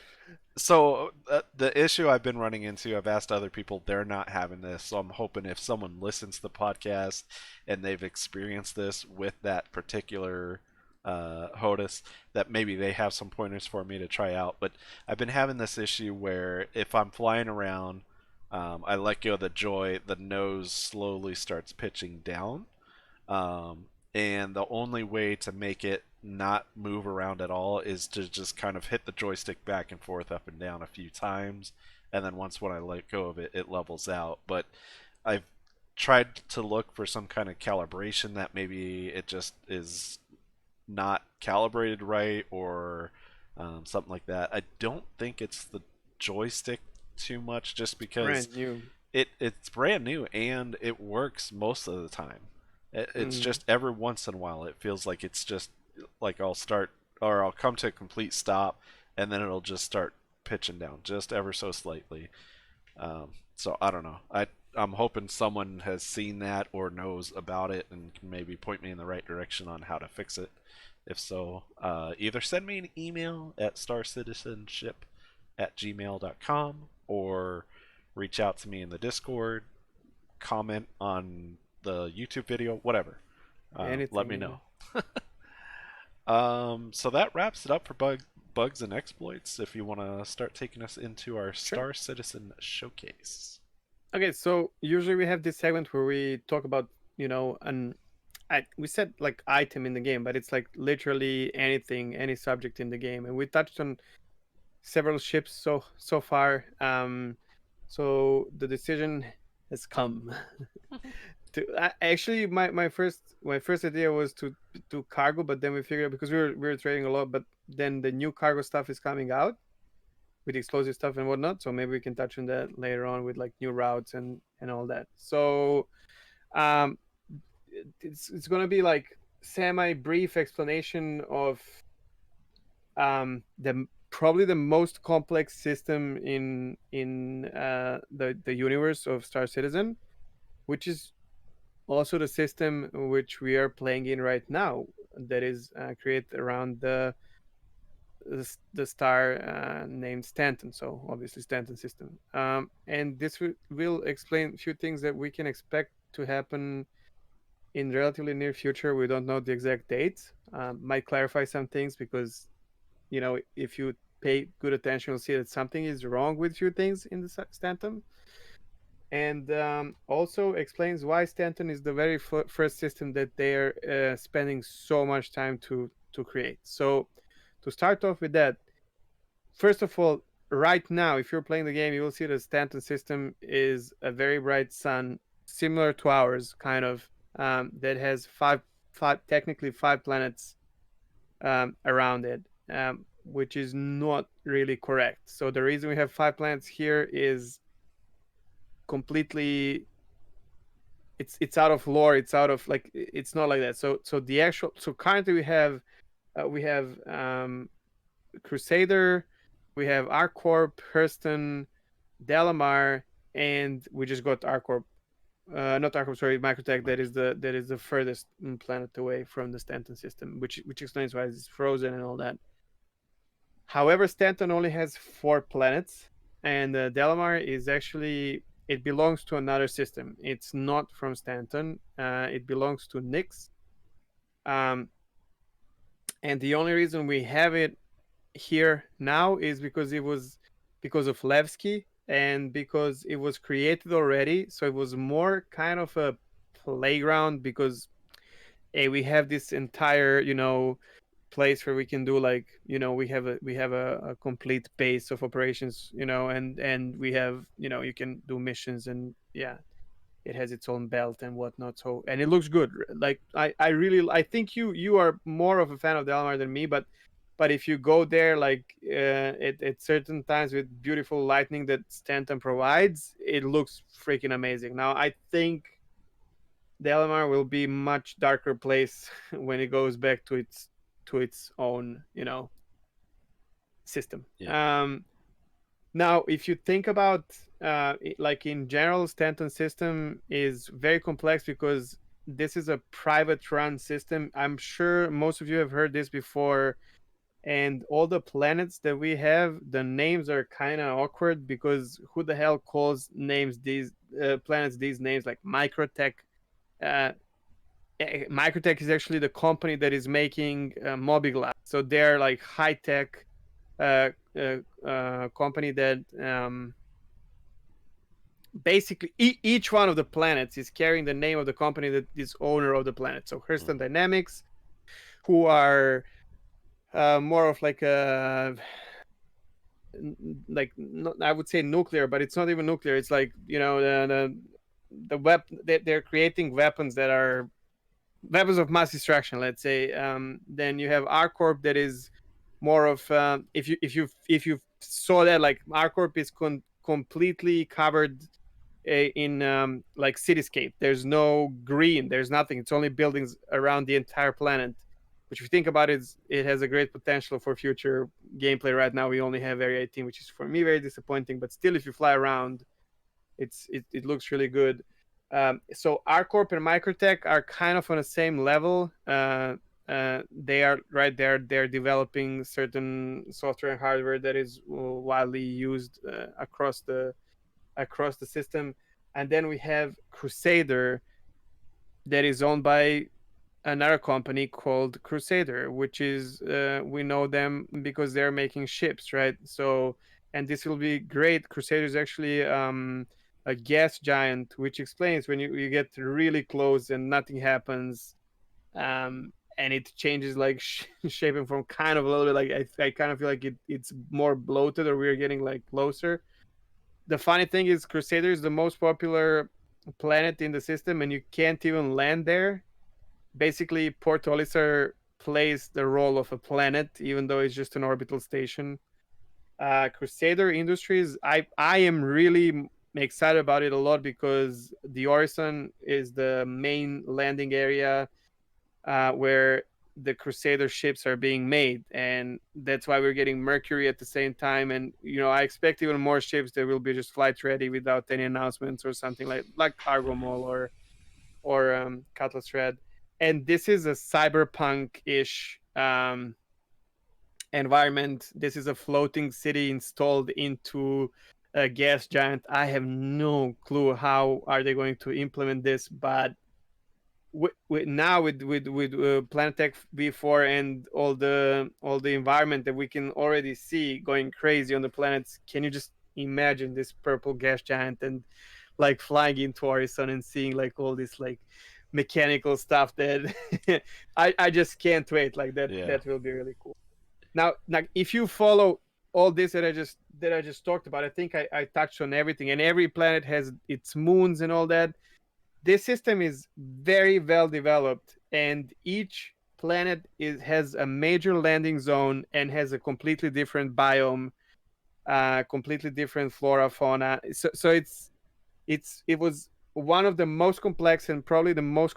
so the issue I've been running into, I've asked other people, they're not having this. So I'm hoping if someone listens to the podcast and they've experienced this with that particular HOTUS, that maybe they have some pointers for me to try out. But I've been having this issue where if I'm flying around, I let go of the joy, the nose slowly starts pitching down. Um, and the only way to make it not move around at all is to just kind of hit the joystick back and forth, up and down a few times, and then once when I let go of it, it levels out. But I've tried to look for some kind of calibration that maybe it just is not calibrated right, or something like that. I don't think it's the joystick too much, just It's because brand new. it's brand new and it works most of the time. It's Mm, just every once in a while it feels like it's just like I'll start, or I'll come to a complete stop, and then it'll just start pitching down just ever so slightly. So I don't know. I'm hoping someone has seen that or knows about it and can maybe point me in the right direction on how to fix it. If so, either send me an email at starcitizenship@gmail.com, or reach out to me in the Discord, comment on the YouTube video, whatever. Let anything, me yeah. know. So that wraps it up for bugs and exploits. If you want to start taking us into our Sure. Star Citizen showcase. Okay, so usually we have this segment where we talk about, an we said like item in the game, but it's like literally anything, any subject in the game, and we touched on several ships so far. So the decision has come. Actually, my first idea was to do cargo, but then we figured, because we were trading a lot, but then the new cargo stuff is coming out with explosive stuff and whatnot. So maybe we can touch on that later on with like new routes and all that. So um, it's gonna be like semi brief explanation of the probably the most complex system in the universe of Star Citizen, which is also the system which we are playing in right now, that is created around the star named Stanton. So obviously Stanton system. And this will explain a few things that we can expect to happen in relatively near future. We don't know the exact dates. Might clarify some things, because if you pay good attention, you'll see that something is wrong with few things in the Stanton. And also explains why Stanton is the very first system that they're spending so much time to create. So to start off with that, first of all, right now, if you're playing the game, you will see the Stanton system is a very bright sun, similar to ours, kind of, that has technically five planets around it, which is not really correct. So the reason we have five planets here is completely, it's out of lore. It's out of, like, it's not like that. So the actual, so currently we have Crusader, we have Arcorp, Hurston, Delamar, and we just got Arcorp. Not Arcorp, sorry, Microtech. That is the furthest planet away from the Stanton system, which explains why it's frozen and all that. However, Stanton only has four planets, and Delamar is actually, it belongs to another system. It's not from Stanton. It belongs to Nyx. Um, and the only reason we have it here now is because of Levski, and because it was created already. So it was more kind of a playground, because we have this entire, place where we can do, like, we have a complete base of operations, and we have, you can do missions, and yeah, it has its own belt and whatnot. So, and it looks good. Like, I think you are more of a fan of Delamar than me, but if you go there, like, at certain times with beautiful lightning that Stanton provides, it looks freaking amazing. Now I think Delamar will be much darker place when it goes back to its own, system. Yeah, Now, if you think about, like, in general, Stanton system is very complex, because this is a private run system. I'm sure most of you have heard this before. And all the planets that we have, the names are kind of awkward, because who the hell calls names these planets these names, like Microtech? Uh, Microtech is actually the company that is making Mobiglass. So they're like high tech company that basically each one of the planets is carrying the name of the company that is owner of the planet. So Hurston Hmm. Dynamics, who are more of like a like not, I would say nuclear, but it's not even nuclear. It's like, you know, the they're creating weapons that are weapons of mass destruction, let's say. Then you have RCorp that is more of if you saw that, like RCorp is completely covered in like cityscape. There's no green, there's nothing. It's only buildings around the entire planet. Which, if you think about it, it has a great potential for future gameplay. Right now, we only have Area 18, which is for me very disappointing. But still, if you fly around, it looks really good. So RCorp and Microtech are kind of on the same level. They are right there. They're developing certain software and hardware that is widely used across the system. And then we have Crusader, that is owned by another company called Crusader, which is we know them because they're making ships, right? So, and this will be great. Crusader is actually a gas giant, which explains when you get really close and nothing happens, and it changes like shaping from kind of a little bit like I kind of feel like it's more bloated, or we're getting like closer. The funny thing is, Crusader is the most popular planet in the system, and you can't even land there. Basically, Port Olisar plays the role of a planet, even though it's just an orbital station. Crusader Industries, I am really excited about it a lot because the Orison is the main landing area where the Crusader ships are being made, and that's why we're getting Mercury at the same time. And I expect even more ships that will be just flight ready without any announcements or something like Cargo Mall or Cutlass Red. And this is a cyberpunk-ish environment. This is a floating city installed into a gas giant. I have no clue how are they going to implement this, but now with Planetech V4 and all the environment that we can already see going crazy on the planets, can you just imagine this purple gas giant and like flying into Horizon and seeing like all this like mechanical stuff that I just can't wait. Like that Yeah. that will be really cool. Now, if you follow all this that I just talked about, I think I touched on everything, and every planet has its moons and all that. This system is very well developed, and each planet has a major landing zone and has a completely different biome, completely different flora, fauna. So it was one of the most complex and probably the most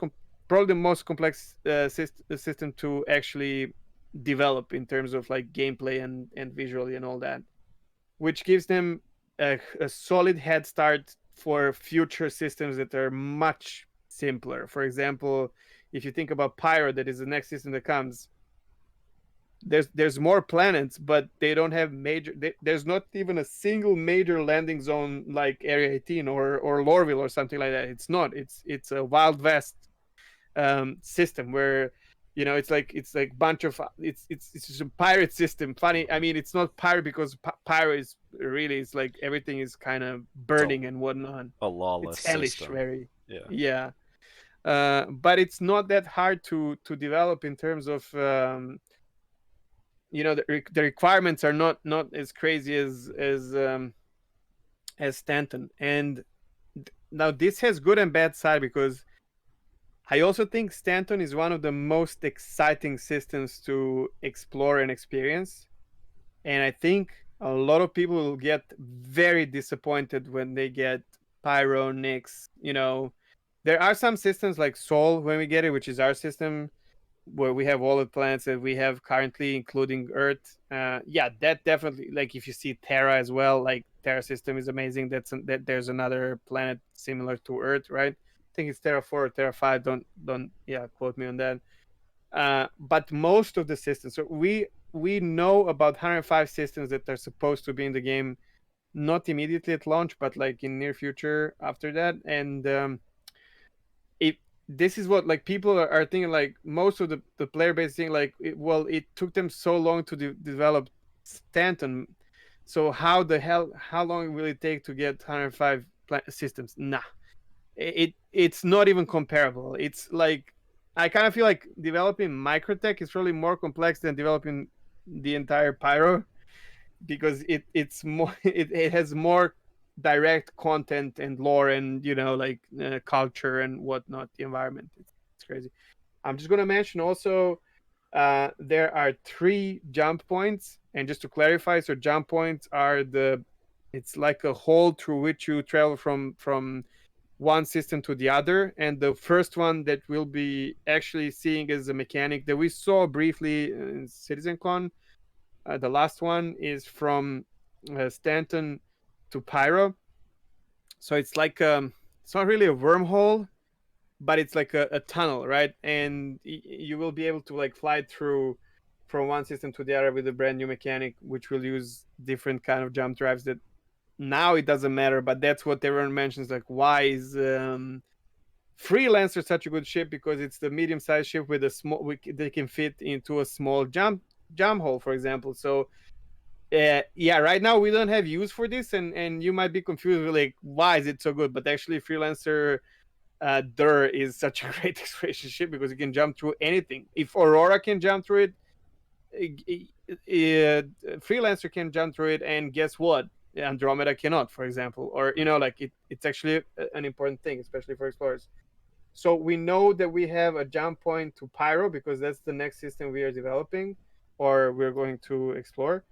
complex system to actually develop in terms of like gameplay and visually and all that, which gives them a solid head start for future systems that are much simpler. For example, if you think about Pyro, that is the next system that comes, there's more planets, but they don't have there's not even a single major landing zone like Area 18 or Lorville or something like that. It's not. It's a Wild West system where it's like bunch of it's just a pirate system. Funny, I mean, it's not pirate because pyro is really, it's like everything is kind of It's a, burning and whatnot. a lawless It's hellish, system. very. Yeah. Yeah. But it's not that hard to develop in terms of the requirements are not as crazy as Stanton. And now this has good and bad side, because I also think Stanton is one of the most exciting systems to explore and experience. And I think a lot of people will get very disappointed when they get Pyro, Nyx. There are some systems like Sol when we get it, which is our system, where we have all the planets that we have currently, including Earth. Yeah, that definitely, like if you see Terra as well, like Terra system is amazing. That there's another planet similar to Earth, right? I think it's Terra 4 or Terra 5. Don't yeah, quote me on that. But most of the systems, so we know about 105 systems that are supposed to be in the game, not immediately at launch, but like in near future after that. And it this is what like people are thinking, like most of the player base thing, like it took them so long to develop Stanton, so how the hell, how long will it take to get 105 systems. Nah, it's not even comparable. It's like I kind of feel like developing Microtech is probably more complex than developing the entire Pyro because it's more it has more direct content and lore and like culture and whatnot. The environment, it's crazy. I'm just gonna mention also there are 3 jump points, and just to clarify, so jump points are it's like a hole through which you travel from one system to the other. And the first one that we'll be actually seeing is a mechanic that we saw briefly in CitizenCon. The last one is from Stanton to Pyro. So it's like it's not really a wormhole, but it's like a tunnel, right? And you will be able to like fly through from one system to the other with a brand new mechanic, which will use different kind of jump drives that now it doesn't matter, but that's what everyone mentions. Like, why is Freelancer such a good ship? Because it's the medium-sized ship with a small, they can fit into a small jump hole, for example. So yeah, right now we don't have use for this, and you might be confused with like why is it so good, but actually Freelancer is such a great exploration ship because you can jump through anything. If Aurora can jump through it, Freelancer can jump through it, and guess what? Andromeda cannot, for example, or like it's actually an important thing, especially for explorers. So we know that we have a jump point to Pyro because that's the next system we are developing or we're going to explore.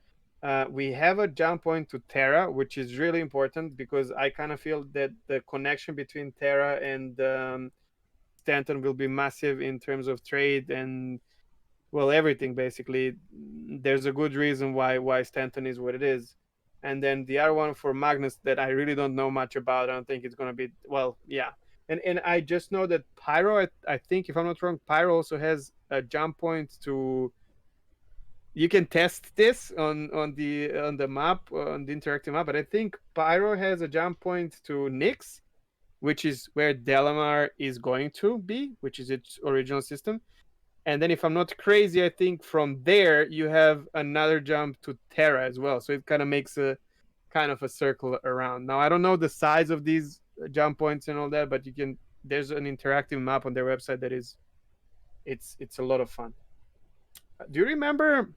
We have a jump point to Terra, which is really important because I kind of feel that the connection between Terra and Stanton will be massive in terms of trade and well everything basically. There's a good reason why Stanton is what it is. And then the other one for Magnus that I really don't know much about. I don't think it's gonna be well, yeah. And I just know that Pyro, I think if I'm not wrong, Pyro also has a jump point to. You can test this on the map on the interactive map, but I think Pyro has a jump point to Nyx, which is where Delamar is going to be, which is its original system. And then if I'm not crazy, I think from there you have another jump to Terra as well. So it kind of makes a kind of a circle around. Now I don't know the size of these jump points and all that, but you can. There's an interactive map on their website that is, it's a lot of fun. Do you remember,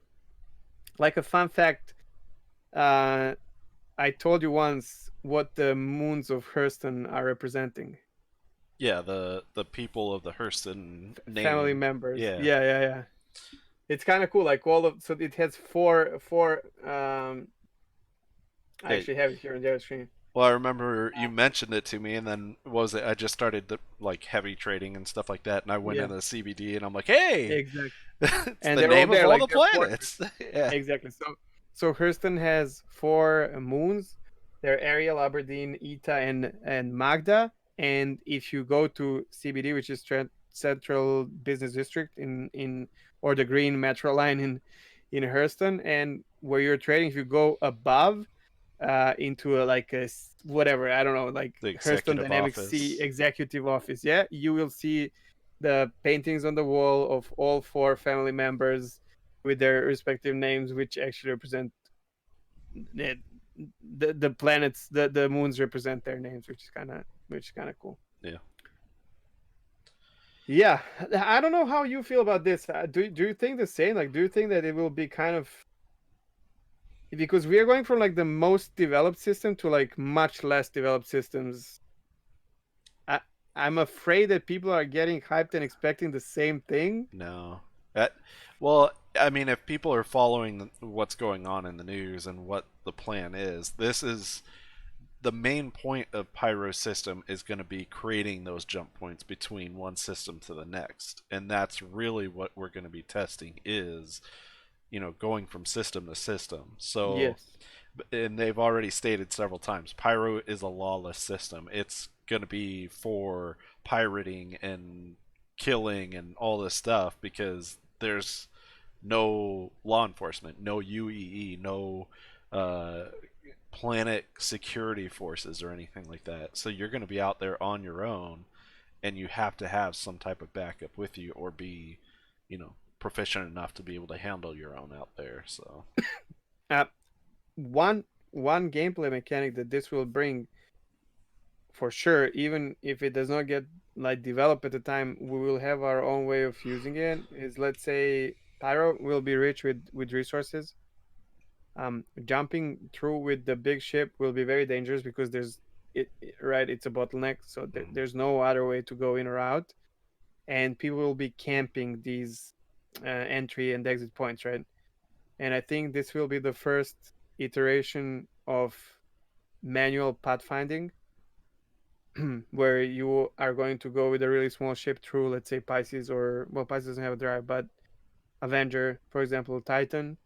like a fun fact? Uh, I told you once what the moons of Hurston are representing. Yeah, the people of the Hurston Family name. members. Yeah. Yeah. It's kind of cool. Like all of, so it has four. I Yeah. actually have it here on the other screen. Well, I remember you mentioned it to me, and then what was it? I just started like heavy trading and stuff like that, and I went Yeah, into the CBD, and I'm like, hey, exactly. it's And the they're all name of there. all Like the they're four. planets. Yeah. Exactly. So Hurston has four moons. They're Ariel, Aberdeen, Eta, and Magda. And if you go to CBD, which is Central Business District in or the Green Metro Line in Hurston, and where you're trading, if you go above into like whatever, I don't know, like The Hurston executive Dynamics C office. executive office, yeah, you will see the paintings on the wall of all four family members with their respective names, which actually represent the the planets, the moons represent their names, which is kind of cool. Yeah. Yeah, I don't know how you feel about this. Do you think the same? Like, do you think that it will be kind of because we are going from like the most developed system to like much less developed systems? I, I'm afraid that people are getting hyped and expecting the same thing. No. That, well, I mean, if people are following what's going on in the news and what the plan is, this is the main point of Pyro's system is going to be creating those jump points between one system to the next, and that's really what we're going to be testing is, going from system to system. So, Yes. and they've already stated several times, Pyro is a lawless system. It's going to be for pirating and killing and all this stuff because there's no law enforcement, no UEE, no uh, planet security forces or anything like that. So you're going to be out there on your own, and you have to have some type of backup with you or be, proficient enough to be able to handle your own out there. So Uh, one one gameplay mechanic that this will bring for sure, even if it does not get like developed at the time, we will have our own way of using it. Is, let's say, Pyro will be rich with resources. Jumping through with the big ship will be very dangerous because right, it's a bottleneck, so Mhm. there's no other way to go in or out, and people will be camping these entry and exit points, right? And I think this will be the first iteration of manual pathfinding where you are going to go with a really small ship through, let's say, Pisces, or, well, Pisces doesn't have a drive, but Avenger, for example, Titan.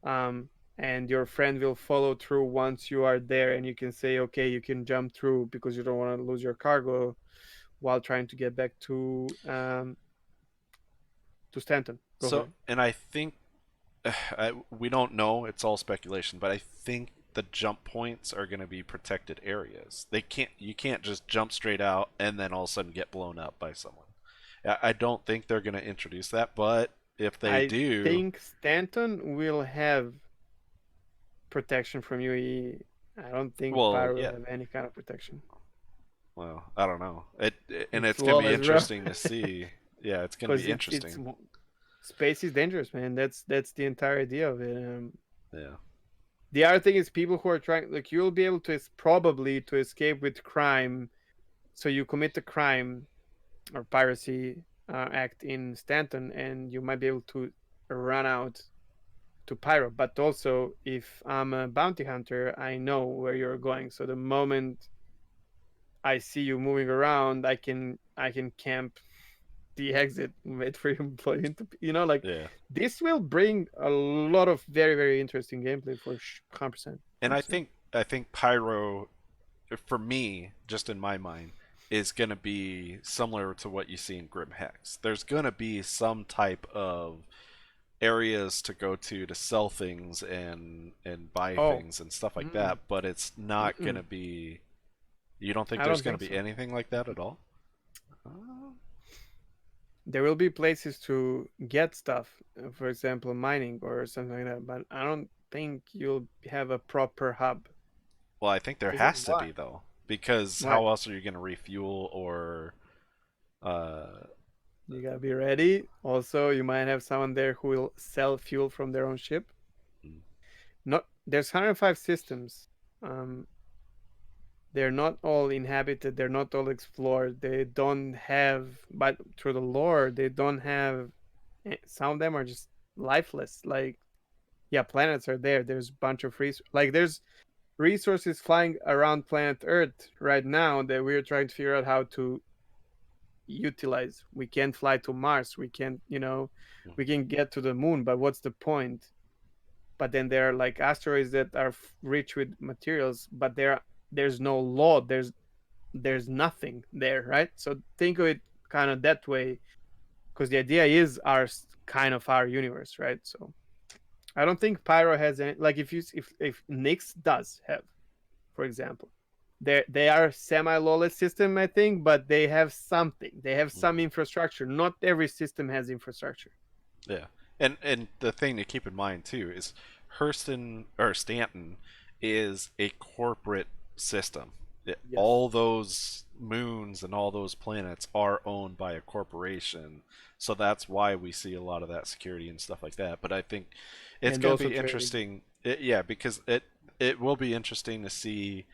Um, and your friend will follow through once you are there, and you can say, okay, you can jump through because you don't want to lose your cargo while trying to get back to Stanton. Go for So, it. and I think we don't know. It's all speculation, but I think the jump points are going to be protected areas. They can't. You can't just jump straight out and then all of a sudden get blown up by someone. I don't think they're going to introduce that, but if they I do, think Stanton will have protection from UE. I don't think well, Pyro will yeah. have any kind of protection. Well, I don't know. And It's it's going to be flawless, bro. interesting to see. Yeah, it's going to Because be interesting. space is dangerous, man. That's the entire idea of it. Yeah. The other thing is people who are trying, like, you'll be able to probably to escape with crime. So you commit a crime or piracy act in Stanton, and you might be able to run out to Pyro. But also, if I'm a bounty hunter, I know where you're going. So the moment I see you moving around, I can camp the exit, wait for you to plug into, like, Yeah. this will bring a lot of very, very interesting gameplay for 100%. And I 100%. think I think Pyro for me, just in my mind, is going to be similar to what you see in Grim Hex. There's going to be some type of areas to go to sell things and buy Oh, things and stuff like mm, that, but it's not going to mm-mm. be. You don't think I there's don't going think to be so. anything like that at all? There will be places to get stuff, for example, mining or something like that, but I don't think you'll have a proper hub. Well, I think there Because has to why? be though, because Why? how else are you going to refuel or uh, You gotta be ready. Also, you might have someone there who will sell fuel from their own ship. Not There's 105 systems. Um, they're not all inhabited. They're not all explored. They don't have, but through the lore, they don't have. Some of them are just lifeless. Like, yeah, planets are there. There's a bunch of like there's resources flying around planet Earth right now that we're trying to figure out how to utilize. We can't fly to Mars. We can't, we can get to the moon, but what's the point? But then there are like asteroids that are rich with materials, but there's no law. There's nothing there, right? So think of it kind of that way, because the idea is kind of our universe, right? So I don't think Pyro has any, like, if Nyx does have, for example. They are semi lawless system, I think, but they have something. They have some Mhm. infrastructure. Not every system has infrastructure. Yeah, and the thing to keep in mind too is Hurston or Stanton is a corporate system. Yes. All those moons and all those planets are owned by a corporation, so that's why we see a lot of that security and stuff like that. But I think it's And going to also be trading. interesting. Yeah, because it will be interesting to see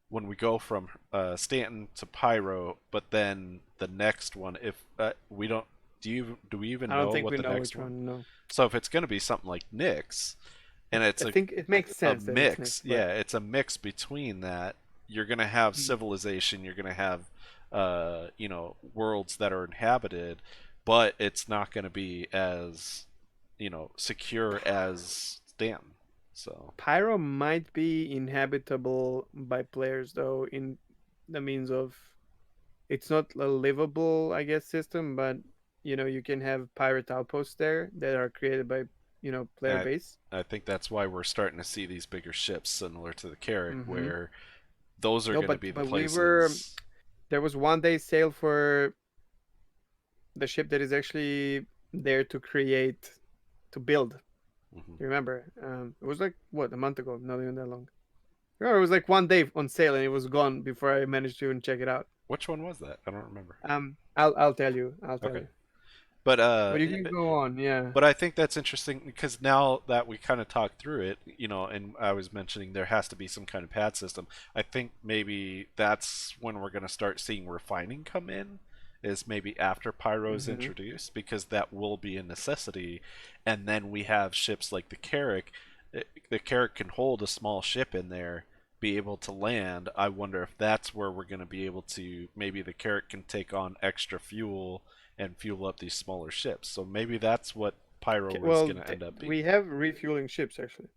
when we go from Stanton to Pyro, but then the next one, if we don't, do we even I don't know think what we the know next which one? one. No. So if it's going to be something like Nyx, and it's I think it makes a sense that it's mix, next, but yeah, it's a mix between that. You're going to have mm, civilization, you're going to have worlds that are inhabited, but it's not going to be as secure as Stanton. So Pyro might be inhabitable by players, though, in the means of it's not a livable, I guess, system, but you can have pirate outposts there that are created by player and base. I think that's why we're starting to see these bigger ships similar to the Carrack, Mm-hmm. where those are No, going to but be the but we were places. there was one day sale for the ship that is actually there to build. Mhm. You remember? It was like, what, a month ago, not even that long. Oh, it was like one day on sale and it was gone before I managed to even check it out. Which one was that? I don't remember. I'll tell you. I'll tell Okay, you. but But you can go on. Yeah. but I think that's interesting because now that we kind of talked through it, and I was mentioning there has to be some kind of pad system. I think maybe that's when we're going to start seeing refining come in, is maybe after Pyro is Hmm. introduced, because that will be a necessity. And then we have ships like the Carrack. The Carrack can hold a small ship in there, be able to land. I wonder if that's where we're going to be able to, maybe the Carrack can take on extra fuel and fuel up these smaller ships. So maybe that's what Okay, Pyro is well, going to end up being. we have refueling ships actually.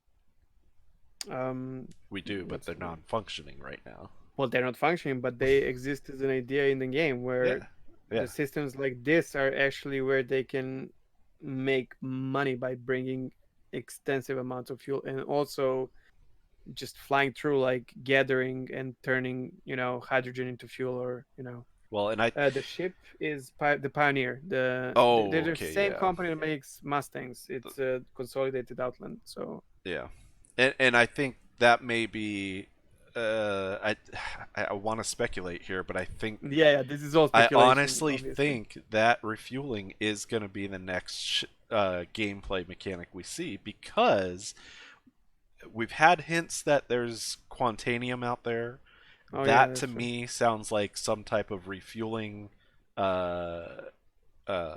We do, but What's they're the name? non-functioning right now. Well, they're not functioning, but they exist as an idea in the game where Yeah, the yeah. systems like this are actually where they can make money by bringing extensive amounts of fuel and also just flying through, like gathering and turning, hydrogen into fuel, or Well, and I. the ship is the Pioneer. They're Oh, the okay, same yeah, company that makes Mustangs. It's a consolidated Outland. So yeah, and I think that may be. I I want to speculate here, but I think yeah, this is all I speculation, honestly obviously. think that refueling is going to be the next gameplay mechanic we see, because we've had hints that there's Quantanium out there. Oh yeah, That to that's true. me sounds like some type of uh, uh,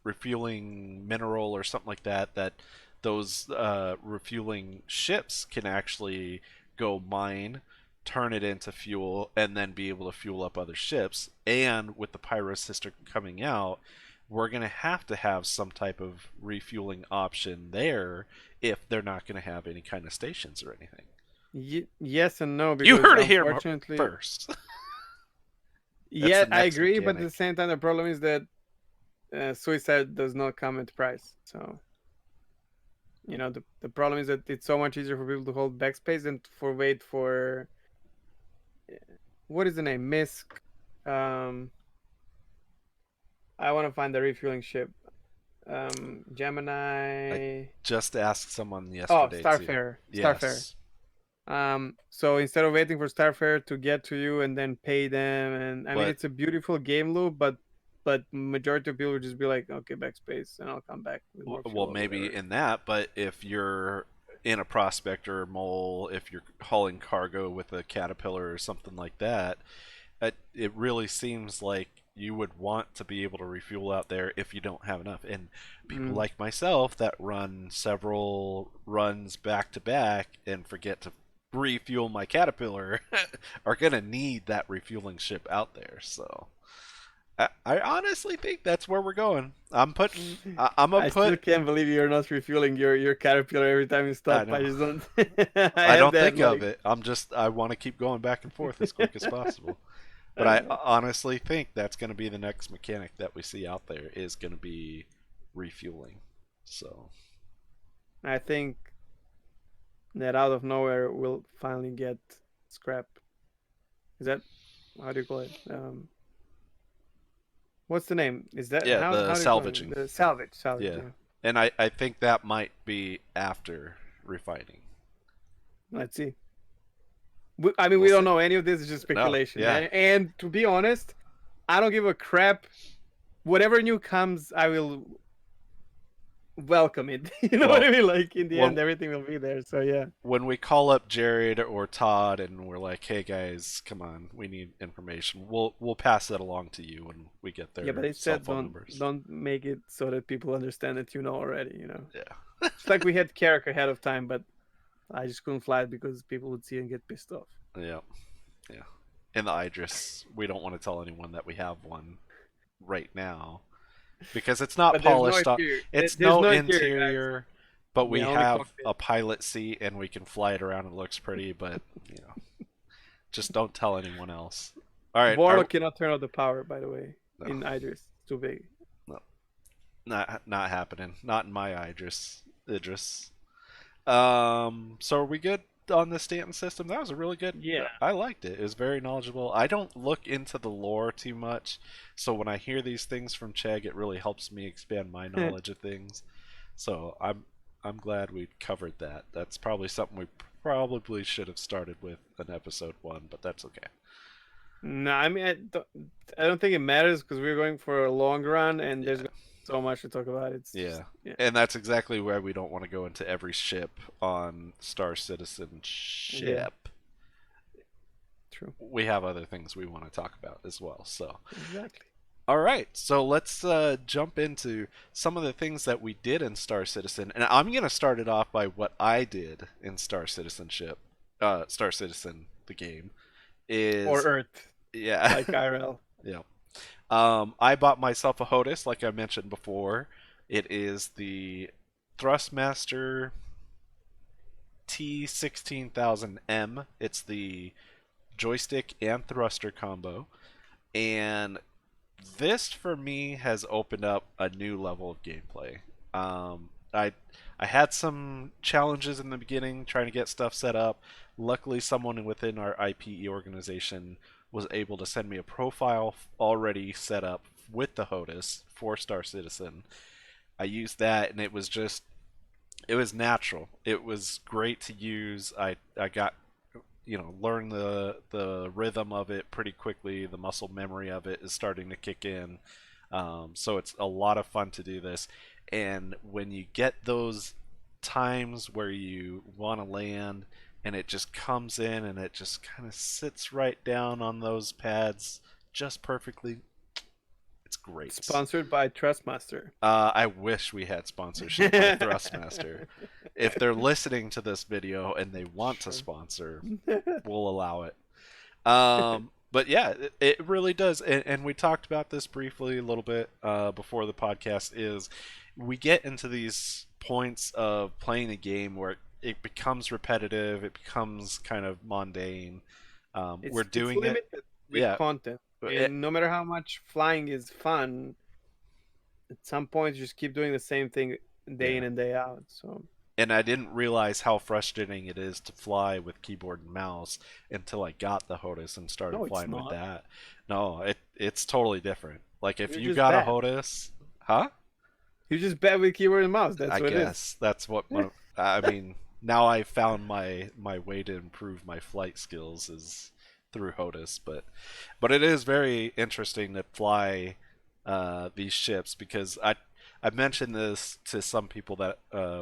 refueling mineral or something like that. That those refueling ships can actually go mine, turn it into fuel, and then be able to fuel up other ships. And with the Pyro system coming out, we're going to have some type of refueling option there if they're not going to have any kind of stations or anything. Yes and no, You because heard it here unfortunately, first. That's yeah, the I next agree, but at the mechanic. same time, the problem is that suicide does not come at price. So the problem is that it's so much easier for people to hold backspace than for wait for what is the name? Misk. I want to find the refueling ship. I Gemini. just asked someone Oh, yesterday too. Starfarer. Starfarer. Yes, So instead of waiting for Starfarer to get to you and then pay them, and I mean but it's a beautiful game loop, but majority of people would just be like, okay, backspace, and I'll come back with more well, fuel or maybe whatever. in that. But if you're in a prospector mole, if you're hauling cargo with a caterpillar or something like that, it really seems like you would want to be able to refuel out there if you don't have enough. And people Mm. like myself that run several runs back to back and forget to refuel my caterpillar are gonna need that refueling ship out there. So I honestly think that's where we're going. I'm gonna I still put. can't believe you're not refueling your caterpillar every time you I stop. know. I just don't. I I have don't that think of like. it. I want to keep going back and forth as quick as possible. But I honestly think that's going to be the next mechanic that we see out there, is going to be refueling. So, I think that out of nowhere we'll finally get scrap. Is that how do you call it? What's the name? Is that yeah, the how do you call it? salvaging. The salvage, salvage. Yeah. Yeah. And I think that might be after refining. Let's see. I mean, We'll we don't see. know any of this. Is just No. speculation. Yeah. And to be honest, I don't give a crap. Whatever new comes, I will welcome it. You know what Well, I mean? Like in the when end, everything will be there. So yeah. when we call up Jared or Todd and we're like, "Hey guys, come on, we need information." We'll pass that along to you when we get Yeah, but their they cell said phone numbers. don't make it so that people understand that you know already. Yeah. Just like we had Carrick ahead of time, but I just couldn't fly it because people would see and get pissed off. Yeah. Yeah. In the Idris, we don't want to tell anyone that we have one right now because it's not But there's no polished up. interior. It's There's no no interior, guys. interior, but we Yeah, only have cockpit. a pilot seat and we can fly it around. It looks pretty, but just don't tell anyone else. All right, Warlock cannot turn off the power, by the way, no, in Idris. It's too big. no, not happening. Not in my Idris. Idris. So are we good on the Stanton system? That was a really good. Yeah. I liked it. It was very knowledgeable. I don't look into the lore too much, so when I hear these things from Chegg, it really helps me expand my knowledge of things. So I'm glad we covered that. That's probably something we probably should have started with an episode 1, but that's okay. No, I mean I don't think it matters because we're going for a long run and there's Yeah. gonna be so much to talk about. It's just Yeah. yeah, And that's exactly why we don't want to go into every ship on Star Citizen yeah, ship. true, We have other things we want to talk about as well. So, exactly. all right. So let's jump into some of the things that we did in Star Citizen, and I'm gonna start it off by what I did in Star Citizen, the game Or is Earth, yeah, like IRL. yeah. I bought myself a HOTUS, like I mentioned before. It is the Thrustmaster T16000M. It's the joystick and thruster combo. And this for me has opened up a new level of gameplay. I had some challenges in the beginning trying to get stuff set up. Luckily, someone within our IPE organization was able to send me a profile already set up with the HOTUS for Star Citizen. I used that, and it was natural. It was great to use. I got learn the rhythm of it pretty quickly. The muscle memory of it is starting to kick in. So it's a lot of fun to do this. And when you get those times where you want to land and it just comes in and it just kind of sits right down on those pads just perfectly, it's great. Sponsored by Trustmaster. I wish we had sponsorship by Thrustmaster. If they're listening to this video and they want to Sure. sponsor, we'll allow it. But yeah, it really does. And we talked about this briefly a little bit before the podcast. Is we get into these points of playing a game where it becomes repetitive, it becomes kind of mundane. We're It's doing it, limited with yeah. content, and no matter how much flying is fun, at some point you just keep doing the same thing day Yeah. in and day out. So And I didn't realize how frustrating it is to fly with keyboard and mouse until I got the HOTUS and started no, it's flying with not. that. No, it's totally different. Like if You're you just got a bad. HOTUS, huh? You're just bad with keyboard and mouse. That's I what it is. guess that's what I mean. Now I found my way to improve my flight skills is through HOTUS, but it is very interesting to fly these ships because I mentioned this to some people that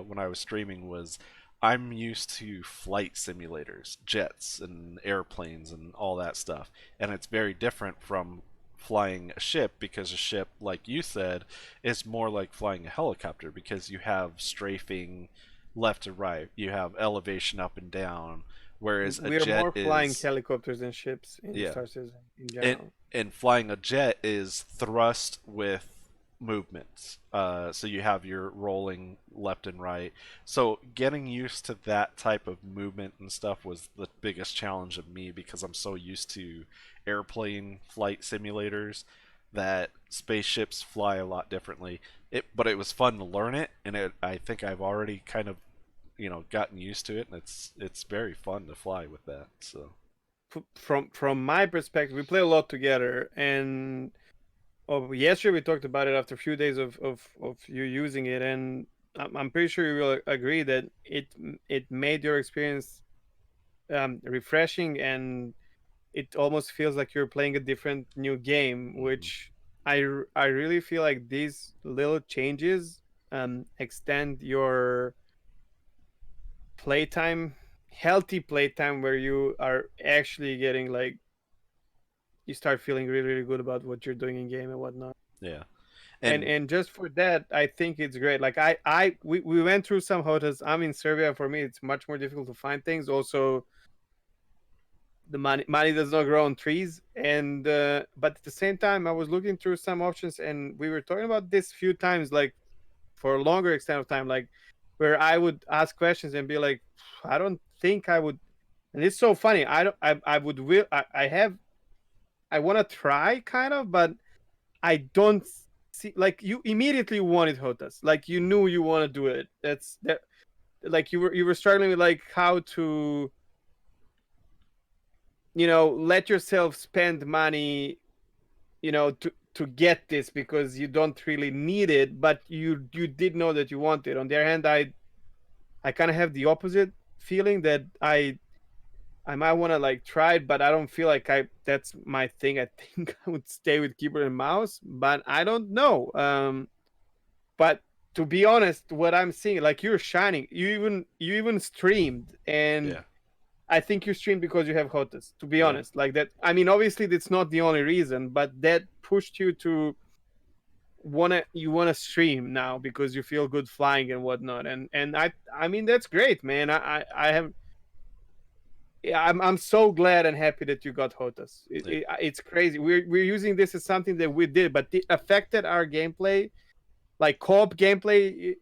when I was streaming was I'm used to flight simulators, jets and airplanes and all that stuff, and it's very different from flying a ship because a ship, like you said, is more like flying a helicopter because you have strafing left to right, you have elevation up and down, whereas a We are jet more flying is helicopters than ships in yeah, Star Citizen in and general. flying a jet is thrust with movements. So you have your rolling left and right. So getting used to that type of movement and stuff was the biggest challenge of me because I'm so used to airplane flight simulators that spaceships fly a lot differently. But it was fun to learn it, and I think I've already kind of gotten used to it, and it's very fun to fly with that. So From my perspective, we play a lot together, and yesterday we talked about it after a few days of you using it, and I'm pretty sure you will agree that it made your experience refreshing, and it almost feels like you're playing a different new game, mhm. which I really feel like these little changes extend your playtime, healthy playtime, where you are actually getting like you start feeling really really good about what you're doing in game and whatnot. Yeah, And and just for that, I think it's great. Like we went through some hotels. I'm in Serbia. For me, it's much more difficult to find things. Also, the money does not grow on trees, and but at the same time I was looking through some options, and we were talking about this few times, like for a longer extent of time, like where I would ask questions and be like, I don't think I would. And it's so funny. I don't I would will I have I want to try kind of, but I don't see, like, you immediately wanted hotas, like you knew you want to do it. That's that. Like you were struggling with like how to, let yourself spend money, to get this because you don't really need it, but you did know that you want it. On the other hand, I kind of have the opposite feeling that I might want to like try it, but I don't feel like I that's my thing. I think I would stay with keyboard and mouse, but I don't know. But to be honest, what I'm seeing, like you're shining. You even streamed, and Yeah, I think you streamed because you have HOTAS. To be yeah, honest, like that. I mean, obviously that's not the only reason, but that pushed you to wanna stream now because you feel good flying and whatnot. And I mean that's great, man. I have yeah, I'm so glad and happy that you got HOTAS. yeah. It's crazy. We're using this as something that we did, but it affected our gameplay, like co-op gameplay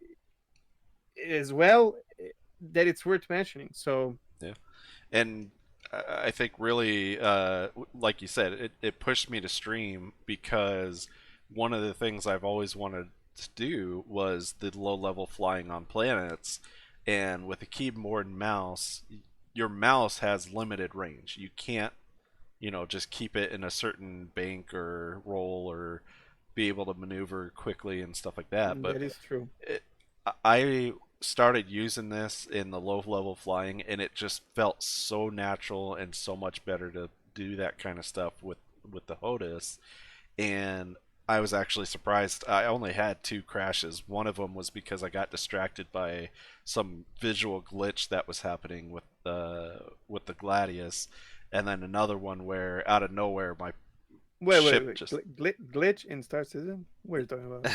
as well. That it's worth mentioning. So Yeah. And I think really, like you said, it pushed me to stream because one of the things I've always wanted to do was the low level flying on planets. And with a keyboard and mouse, your mouse has limited range. You can't, just keep it in a certain bank or roll or be able to maneuver quickly and stuff like that. But that is true. it, I started using this in the low level flying, and it just felt so natural and so much better to do that kind of stuff with the HOTAS. And I was actually surprised. I only had two crashes. One of them was because I got distracted by some visual glitch that was happening with the Gladius, and then another one where out of nowhere my Wait, ship wait. just Glitch in Star Citizen? What are you talking about?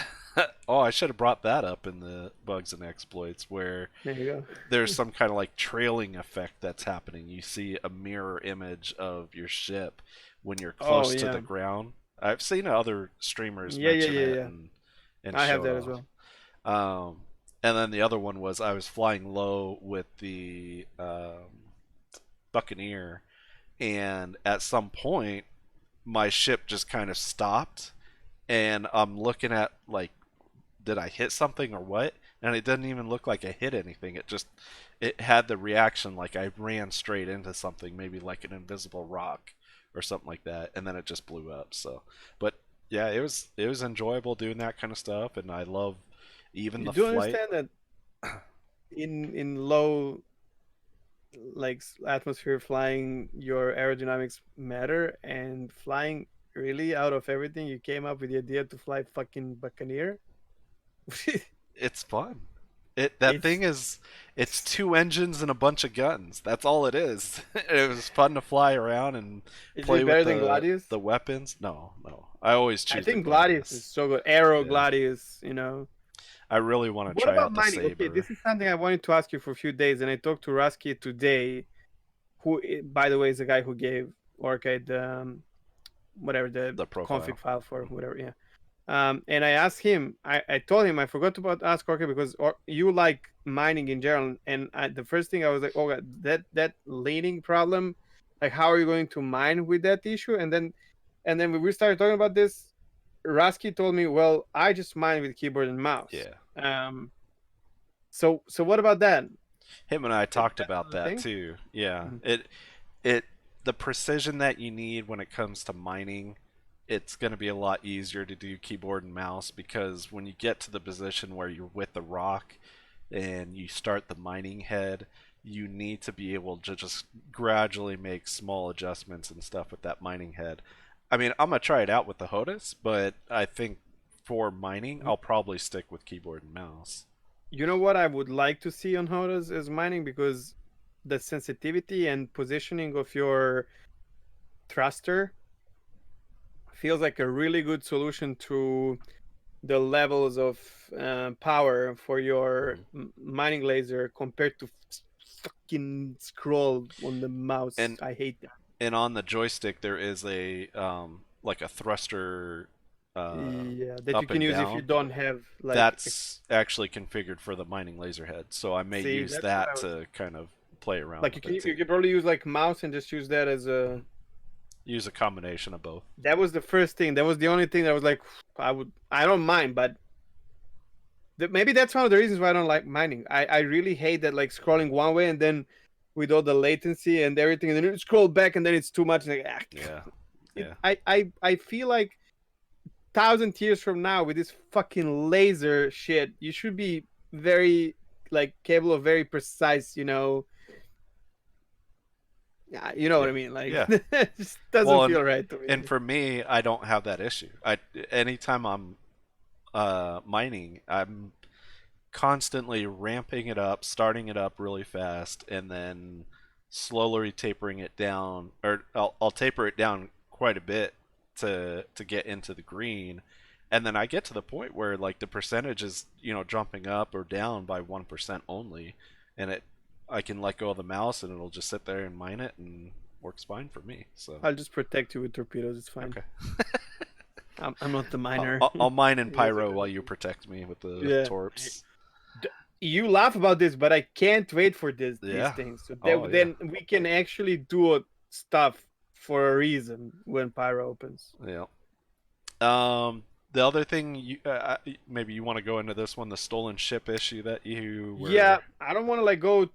oh, I should have brought that up in the bugs and exploits where There you there's go. some kind of like trailing effect that's happening. You see a mirror image of your ship when you're Oh close to the yeah, ground. I've seen other streamers yeah, yeah, mention yeah, it yeah. and I have show it that as off. well. Um, and then the other one was I was flying low with the Buccaneer, and at some point my ship just kind of stopped, and I'm looking at like, did I hit something or what? And it didn't even look like I hit anything. It had the reaction like I ran straight into something, maybe like an invisible rock or something like that, and then it just blew up. So, but yeah, it was enjoyable doing that kind of stuff, and I love even You the do flight. understand that in low atmosphere flying, your aerodynamics matter, and flying really out of everything, you came up with the idea to fly fucking Buccaneer. It's fun. That It's thing is, it's two engines and a bunch of guns. That's all it is. It was fun to fly around and is play it with better than the Gladius? weapons. No, no. I always I choose the think Gladius is Gladius. so good. Arrow Yeah. Gladius. I really want to What try about out the mining? Okay, Saber, this is something I wanted to ask you for a few days, and I talked to Rasky today, who, by the way, is the guy who gave Orchid whatever the the profile. config file for Hmm. whatever. Yeah. And I asked him. I told him I forgot about ask Orchid because you like mining in general, and the first thing I was like, oh, God, that leaning problem. Like, how are you going to mine with that issue? And then when we started talking about this, Rasky told me, well, I just mine with keyboard and mouse. Yeah. Um, so what about that? Him and I talked That's about not a that thing. too. Yeah. Mhm. It the precision that you need when it comes to mining, it's going to be a lot easier to do keyboard and mouse because when you get to the position where you're with the rock and you start the mining head, you need to be able to just gradually make small adjustments and stuff with that mining head. I mean, I'm going to try it out with the HOTAS, but I think for mining, I'll probably stick with keyboard and mouse. You know what I would like to see on HOTAS is mining, because the sensitivity and positioning of your thruster feels like a really good solution to the levels of power for your Hmm. mining laser compared to fucking scroll on the mouse. And I hate that. and on the joystick there is a like a thruster Yeah, that you up can and use if you down. don't have like. That's actually configured for the mining laser head, so I may See, use that's what that I was to kind of play around like. You with can it you too. can probably use like mouse and just use that as a. Use a combination of both. That was the first thing. That was the only thing that was like, I don't mind, but maybe that's one of the reasons why I don't like mining. I really hate that, like scrolling one way and then with all the latency and everything, and then you scroll back and then it's too much. Like, Yeah, it, yeah. I feel like 1,000 years from now with this fucking laser shit, you should be very like capable of very precise, Yeah, you know what Yeah. I mean. Like, Yeah. it just doesn't Well, feel right to and me. for me, I don't have that issue. Anytime I'm mining, I'm constantly ramping it up, starting it up really fast, and then slowly tapering it down, or I'll taper it down quite a bit to get into the green, and then I get to the point where like the percentage is jumping up or down by 1% only, and it I can let go of the mouse and it'll just sit there and mine it and works fine for me. So I'll just protect you with torpedoes. It's fine. okay, I'm not the miner. I'll mine in You guys are pyro the while you miners. protect me with the Yeah. torps. D- You laugh about this, but I can't wait for these Yeah. things. So Oh that, yeah. then we can actually do stuff for a reason when Pyro opens. Yeah. The other thing, maybe you want to go into this one, the stolen ship issue that you Yeah, were. I don't want to like go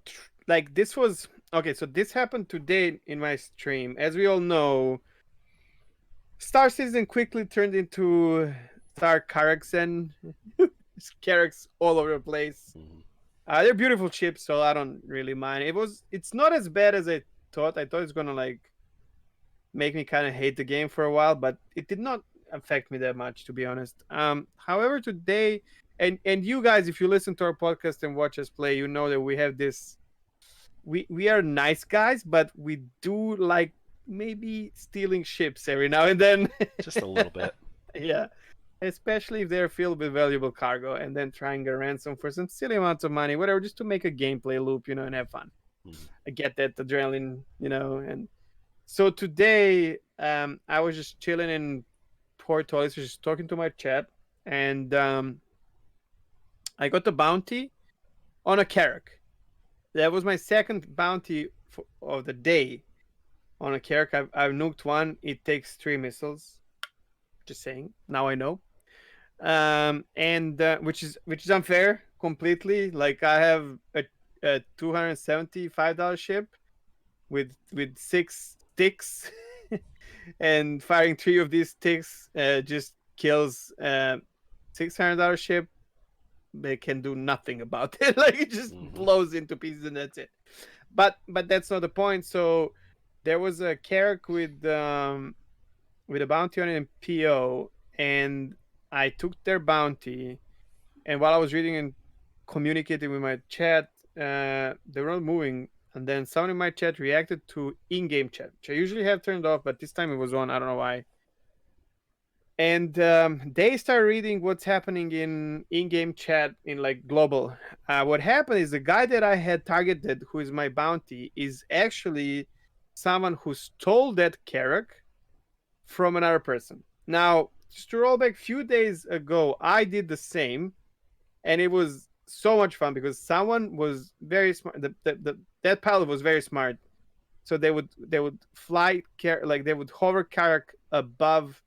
like this was okay. So this happened today in my stream. As we all know, Star Citizen quickly turned into Star Caraxen. Carracks all over the place. Mhm. They're beautiful ships, so I don't really mind. It's not as bad as I thought. I thought it's gonna like make me kind of hate the game for a while, but it did not affect me that much, to be honest. However, today, and you guys, if you listen to our podcast and watch us play, you know that we have this. We are nice guys, but we do like maybe stealing ships every now and then. Just a little bit. Yeah, especially if they're filled with valuable cargo, and then trying a ransom for some silly amounts of money, whatever, just to make a gameplay loop, and have fun. Mhm. I get that adrenaline, and so today, I was just chilling in Porto, just talking to my chat, and I got the bounty on a Carrack. That was my second bounty of the day on a Carrack. I've nuked one. It takes 3 missiles. Just saying. Now I know. And which is unfair completely. Like I have a $275 ship with 6 sticks. And firing 3 of these sticks just kills $600 ship. They can do nothing about it. Like it just Mhm. blows into pieces and that's it. But that's not the point. So there was a character with a bounty on it in PO, and I took their bounty. And while I was reading and communicating with my chat, they were not moving. And then someone in my chat reacted to in-game chat, which I usually have turned off, but this time it was on. I don't know why. And they start reading what's happening in-game chat in like global. What happened is the guy that I had targeted, who is my bounty, is actually someone who stole that carrack from another person. Now, just to roll back a few days ago, I did the same, and it was so much fun because someone was very smart. That pilot was very smart. So they would fly like they would hover carrack above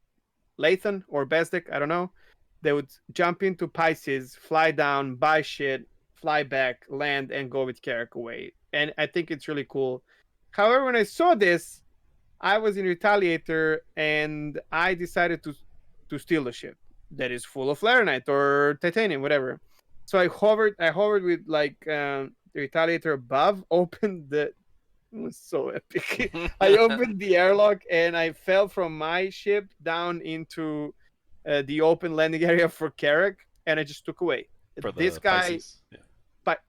Lathan or Bezdek, I don't know. They would jump into Pisces, fly down, buy shit, fly back, land, and go with Carrack away. And I think it's really cool. However, when I saw this, I was in Retaliator and I decided to steal the ship that is full of Laranite or titanium, whatever. So I hovered with like the Retaliator above, opened the it was so epic. I opened the airlock and I fell from my ship down into the open landing area for Carrack, and I just took away. For This the guy, Pisces. Yeah. but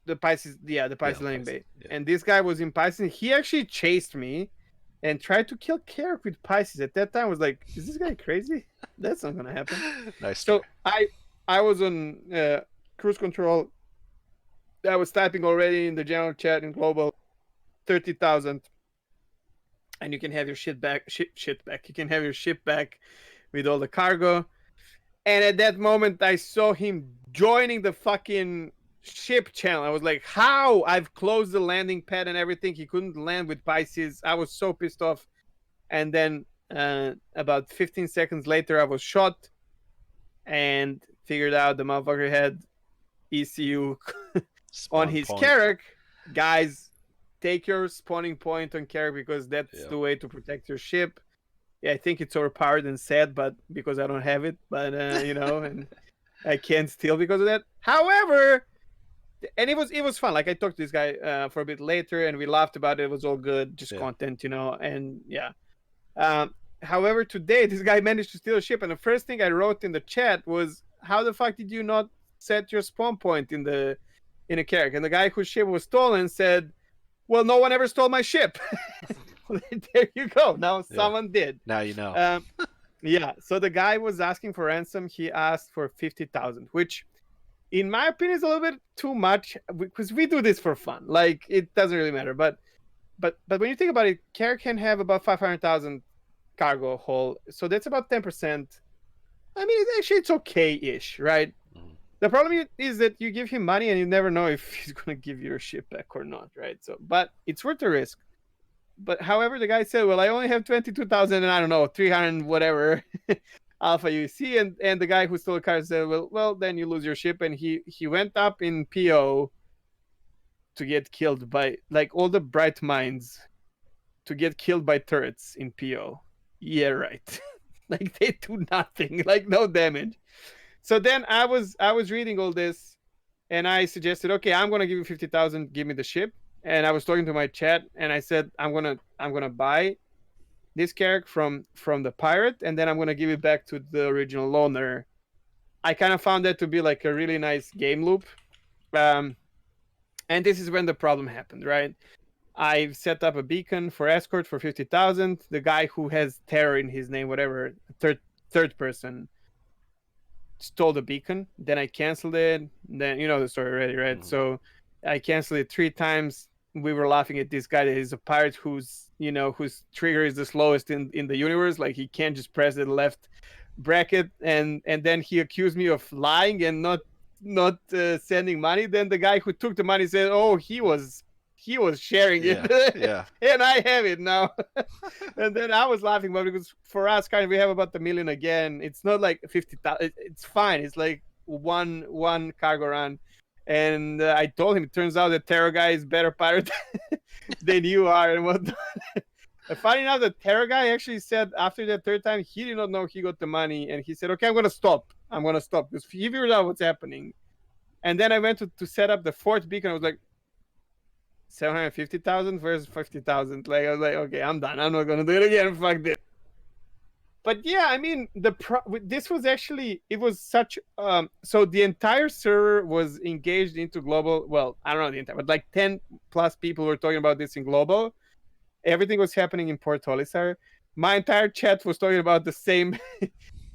the Pisces, yeah, the Yeah, Pisces the landing Pisces. bay, Yeah. and this guy was in Pisces. He actually chased me and tried to kill Carrack with Pisces. At that time, I was like, "Is this guy crazy? That's not gonna happen." Nice try. So I was on cruise control. I was typing already in the general chat in global 30,000, and you can have your shit back. Shit back. You can have your ship back with all the cargo. And at that moment, I saw him joining the fucking ship channel. I was like, "How? I've closed the landing pad and everything. He couldn't land with Pisces." I was so pissed off. And then about 15 seconds later, I was shot and figured out the motherfucker had ECU on Spawn his point. Carrack. Guys, take your spawning point on Carrack because that's Yeah. the way to protect your ship. Yeah, I think it's overpowered and sad, but because I don't have it, but and I can't steal because of that. However, and it was fun. Like I talked to this guy for a bit later, and we laughed about it. It was all good, just Yeah. content, and yeah. However, today this guy managed to steal a ship, and the first thing I wrote in the chat was, "How the fuck did you not set your spawn point in a character?" And the guy whose ship was stolen said, "Well, no one ever stole my ship." There you go. Now Yeah. someone did. Now you know. Um, yeah. So the guy was asking for ransom. He asked for 50,000, which, in my opinion, is a little bit too much because we do this for fun. Like it doesn't really matter. But when you think about it, Care can have about 500,000 cargo hold, so that's about 10%. I mean, it's okay-ish, right? Mhm. The problem is that you give him money and you never know if he's gonna give you your ship back or not, right? So, but it's worth the risk. But however, the guy said, "Well, I only have 22,000 and I don't know 300 whatever alpha UC," and the guy who stole the car said, "Well, then you lose your ship." And he went up in PO to get killed by like all the bright minds to get killed by turrets in PO. Yeah, right. Like they do nothing, like no damage. So then I was reading all this, and I suggested, okay, I'm gonna give you 50,000, give me the ship. And I was talking to my chat, and I said, I'm gonna buy this character from the pirate, and then I'm gonna give it back to the original loaner. I kind of found that to be like a really nice game loop. Um, and this is when the problem happened, right? I've set up a beacon for escort for 50,000. The guy who has terror in his name, whatever, third person, stole the beacon. Then I canceled it. Then you know the story already, right? Mhm. So I canceled it 3 times. We were laughing at this guy that is a pirate whose trigger is the slowest in the universe. Like he can't just press the left bracket, and then he accused me of lying and not sending money. Then the guy who took the money said, "Oh, he was sharing it, Yeah. Yeah. and I have it now." And then I was laughing, but because for us, kind of, we have about 1 million again. It's not like 50,000. It's fine. It's like one cargo run. And I told him, it turns out that Terror guy is better pirate than you are, and what. Funny enough, the Terror guy actually said after the third time he did not know he got the money, and he said, "Okay, I'm gonna stop. I'm gonna stop because he figured out what's happening." And then I went to set up the fourth beacon. I was like, 750,000 versus 50,000. Like I was like, okay, I'm done. I'm not gonna do it again. Fuck this. But yeah, I mean, this was actually, it was such so the entire server was engaged into global. Well, I don't know the entire, but like 10 plus people were talking about this in global. Everything was happening in Port Olisar. My entire chat was talking about the same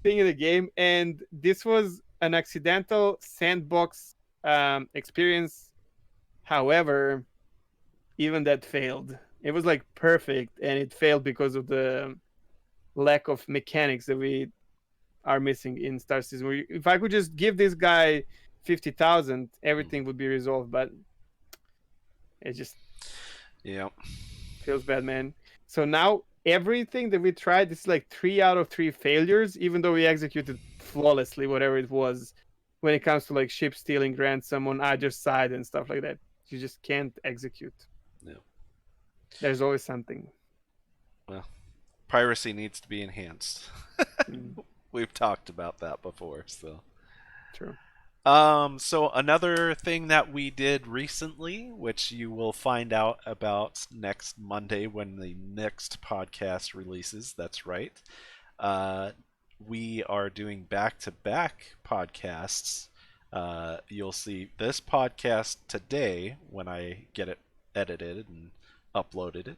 thing in the game, and this was an accidental sandbox experience. However, even that failed. It was like perfect, and it failed because of the lack of mechanics that we are missing in Star Citizen. If I could just give this guy 50,000, everything Mhm. would be resolved. But it just Yeah. feels bad, man. So now everything that we tried, this is like 3 out of 3 failures, even though we executed flawlessly whatever it was. When it comes to like ship stealing, ransom on either side and stuff like that, you just can't execute. Yeah. There's always something. Well, piracy needs to be enhanced. Mm, We've talked about that before, so. true. So another thing that we did recently, which you will find out about next Monday when the next podcast releases, that's right. Uh, we are doing back-to-back podcasts. You'll see this podcast today when I get it edited and uploaded it.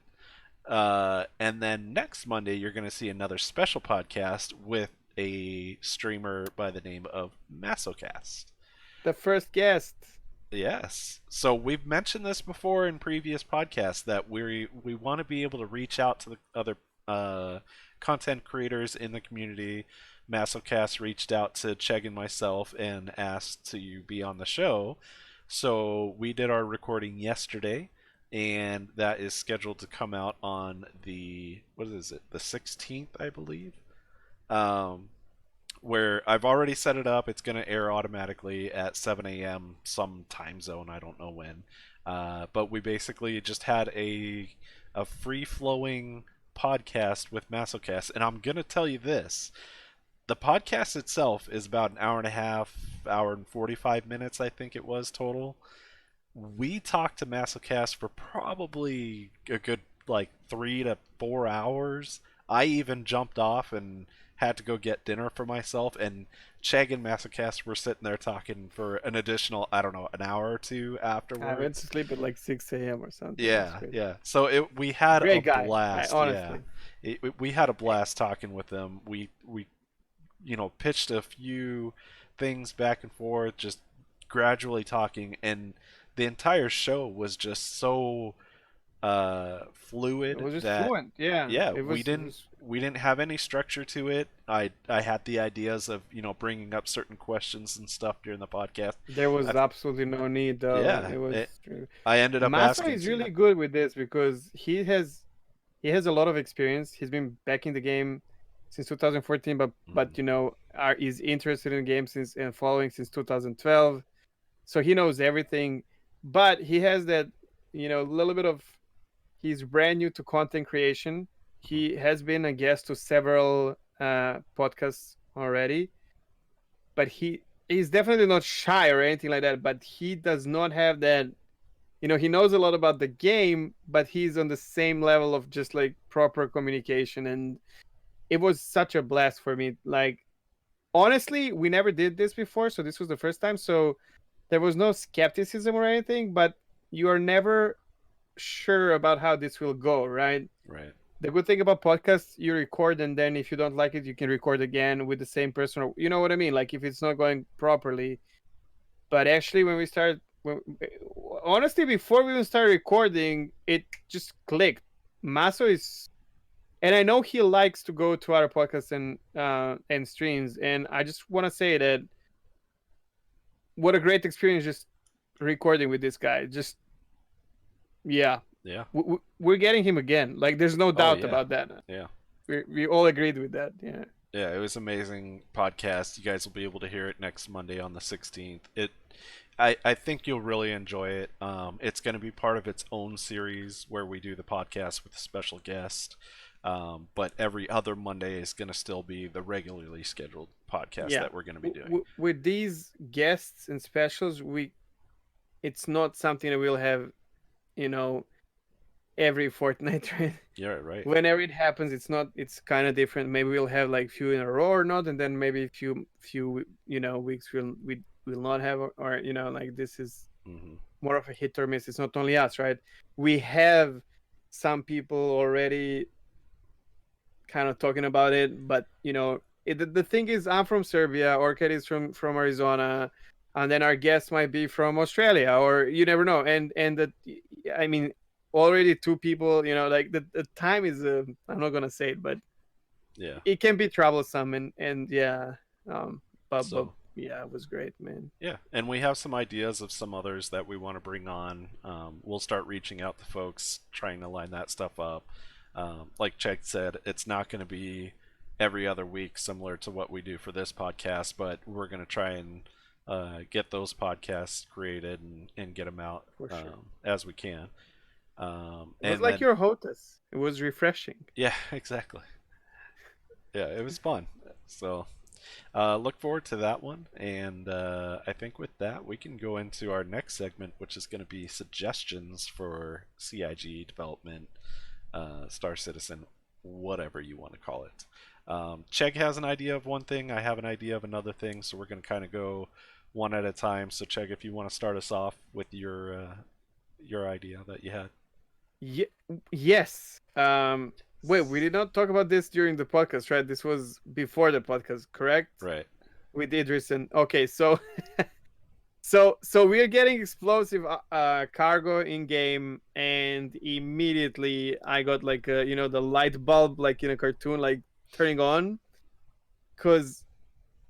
And then next Monday, you're going to see another special podcast with a streamer by the name of Masocast. The first guest. Yes. So we've mentioned this before in previous podcasts that we want to be able to reach out to the other content creators in the community. Masocast reached out to Chegg and myself and asked to be on the show. So we did our recording yesterday, and that is scheduled to come out on the what is it? The 16th, I believe. Um, where I've already set it up. It's going to air automatically at 7 a.m. some time zone. I don't know when. But we basically just had a free flowing podcast with Masocast, and I'm going to tell you this: the podcast itself is about an hour and a half, hour and 45 minutes, I think it was total. we talked to Massacast for probably a good like 3 to 4 hours. I even jumped off and had to go get dinner for myself, and Chegg and Massacast were sitting there talking for an additional, I don't know, an hour or two I went to afterwards. sleep at like 6 a.m. or something. It was Yeah, crazy. yeah. So we had a Great guy. I blast. Yeah, honestly. we had a blast talking with them. We pitched a few things back and forth, just gradually talking, and the entire show was just so It fluid was just that fluent. Yeah, yeah, it we was. It didn't was. we didn't have any structure to it. I had the ideas of bringing up certain questions and stuff during the podcast. There I, was absolutely no need, though. yeah, It was. I ended up Massa asking is to. really good with this because he has a lot of experience. He's been back in the game since 2014, but Mhm. is interested in games since and following since 2012. So he knows everything, but he has that little bit of he's brand new to content creation. He has been a guest to several podcasts already, but he's definitely not shy or anything like that. But he does not have that. He knows a lot about the game, but he's on the same level of just like proper communication. And it was such a blast for me. Like, honestly, we never did this before, so this was the first time. So there was no skepticism or anything, but you are never sure about how this will go, right? Right. The good thing about podcasts, you record, and then if you don't like it, you can record again with the same person. Or, you know what I mean? Like if it's not going properly. But actually, honestly, before we even started recording, it just clicked. Maso is, and I know he likes to go to other podcasts and streams, and I just want to say that what a great experience just recording with this guy. Just yeah, Yeah. we're getting him again. Like there's no Oh doubt yeah. about that. Yeah. We all agreed with that. Yeah. Yeah, it was amazing podcast. You guys will be able to hear it next Monday on the 16th. I think you'll really enjoy it. It's going to be part of its own series where we do the podcast with a special guest. But every other Monday is going to still be the regularly scheduled podcast Yeah. that we're going to be doing. With these guests and specials, it's not something that we'll have, you know, every fortnight, right? Yeah, right. Whenever it happens, it's kind of different. Maybe we'll have like few in a row or not, and then maybe few weeks we will not have, or like this is Hmm. more of a hit or miss. It's not only us, right? We have some people already kind of talking about it, but the thing is, I'm from Serbia, Orchid is from Arizona, and then our guest might be from Australia, or you never know. And that, I mean, already two people, like the time is, I'm not gonna say it, but Yeah. it can be troublesome, and yeah, um, but So yeah, it was great, man. yeah, and we have some ideas of some others that we want to bring on. We'll start reaching out to folks, trying to line that stuff up. Like Chek said, it's not going to be every other week, similar to what we do for this podcast, but we're going to try and get those podcasts created and get them out For sure. as we can. It was And like then, your hostess. It was refreshing. yeah, exactly. Yeah, it was fun. So look forward to that one. And I think with that, we can go into our next segment, which is going to be suggestions for CIG development, Star Citizen, whatever you want to call it. Chegg has an idea of one thing. I have an idea of another thing. So we're going to kind of go one at a time. So Chegg, if you want to start us off with your idea that you had. Yes. Wait, we did not talk about this during the podcast, right? This was before the podcast, correct? Right. We did recent. Okay, so so we are getting explosive cargo in game, and immediately I got like the light bulb like in a cartoon like turning on. Cause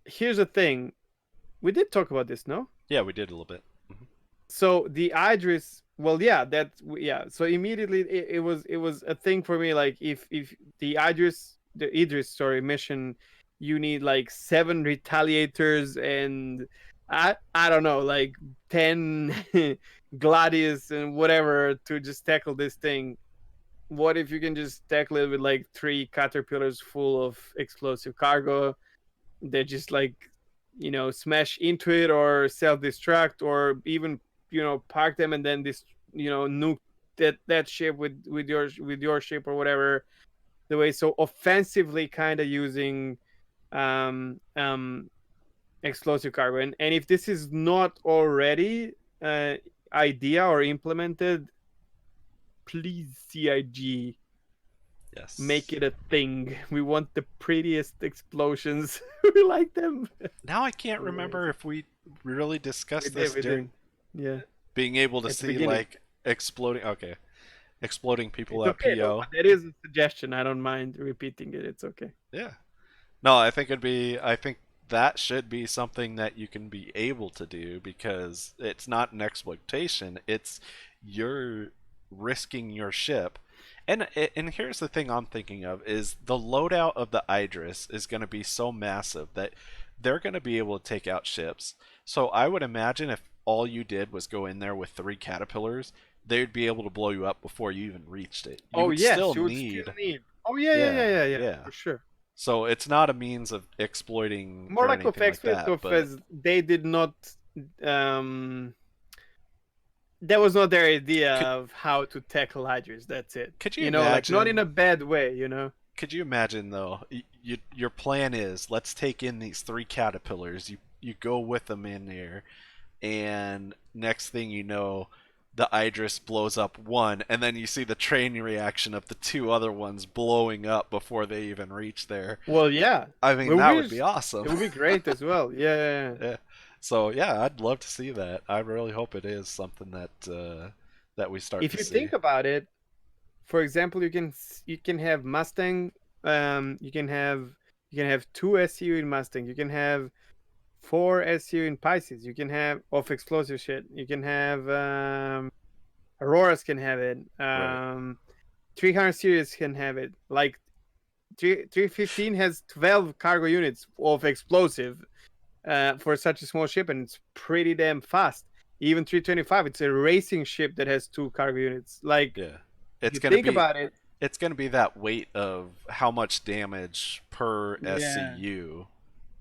here's the thing, we did talk about this, no? Yeah, we did a little bit. Hmm. So the Idris, well, yeah, yeah. So immediately it was a thing for me. Like if the Idris story mission, you need like 7 retaliators and I don't know, like 10 gladius and whatever to just tackle this thing. What if you can just tackle it with like 3 caterpillars full of explosive cargo? They just like smash into it or self destruct or even park them and then this nuke that ship with your ship or whatever the way. So offensively kind of using um um explosive cargo, and if this is not already uh idea or implemented, please CIG make Yes. it a thing. We want the prettiest explosions. We like them. Now I can't Anyways, remember if we really we discussed did, this we did. during Yeah, being able to at the see beginning. like exploding. Okay, exploding people It's at okay though, PO. but that is a suggestion. I don't mind repeating it. It's okay. Yeah. No, I think it'd be. I think that should be something that you can be able to do because it's not an exploitation. It's you're risking your ship. And here's the thing I'm thinking of is the loadout of the Idris is going to be so massive that they're going to be able to take out ships. So I would imagine if all you did was go in there with 3 caterpillars, they'd be able to blow you up before you even reached it. You Oh would yes, still you would still need, need. Oh yeah, yeah, yeah, yeah, yeah, yeah, yeah. for sure. So it's not a means of exploiting More or like of anything like exploit that, of but as they did not. Um, that was not their idea could of how to tackle Hydras. That's it. could you Like not in a imagine bad way. could you imagine though your plan is let's take in these 3 caterpillars, you go with them in there, and next thing you know the Idris blows up one, and then you see the train reaction of the 2 other ones blowing up before they even reach there. Well, yeah, I mean, we that would be wish awesome. it would be great as well. Yeah, yeah, yeah. Yeah. So yeah, I'd love to see that. I really hope it is something that we start If to you see. think about it, for example, you can have Mustang. You can have 2 SU in Mustang. You can have 4 SU in Pisces. You can have of explosive shit. You can have Auroras can have it. Right. 300 series can have it. Like 315 has 12 cargo units of explosive for such a small ship, and it's pretty damn fast. Even 325, it's a racing ship that has 2 cargo units. Like, Yeah. if It's you gonna think be about it, it's gonna be that weight of how much damage per yeah. SCU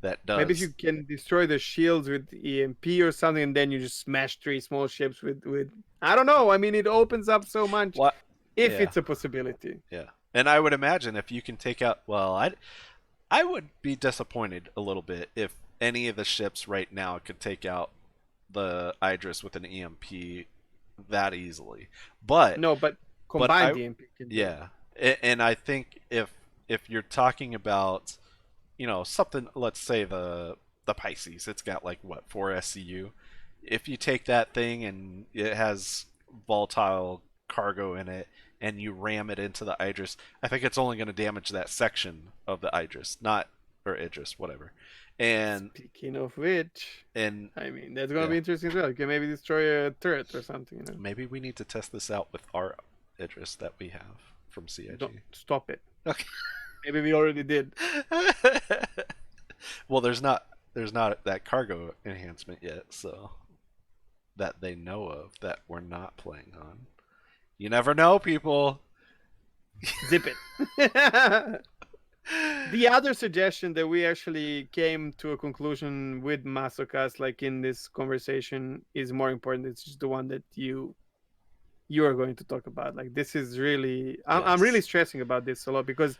that Maybe if does. you can destroy the shields with EMP or something, and then you just smash 3 small ships with I don't know. I mean, it opens up so much What? if Yeah. it's a possibility. Yeah. And I would imagine if you can take out, well, I would be disappointed a little bit if any of the ships right now could take out the Idris with an EMP that easily. But No, but but combined I EMP can do it. yeah, and I think if you're talking about something, let's say the Pisces, it's got like what 4 SCU. If you take that thing and it has volatile cargo in it and you ram it into the Idris, I think it's only going to damage that section of the Idris, not or Idris, whatever. And Speaking of which, and I mean, that's gonna yeah, be interesting as well. You can maybe destroy a turret or something. maybe we need to test this out with our Idris that we have from Don't CIG. stop it. Okay. Maybe we already did. Well, there's not that cargo enhancement yet, so that they know of that we're not playing on. You never know, people. Zip it. The other suggestion that we actually came to a conclusion with Masokas, like in this conversation, is more important. It's just the one that you are going to talk about. Like this is really, I'm really Yes. stressing about this a lot because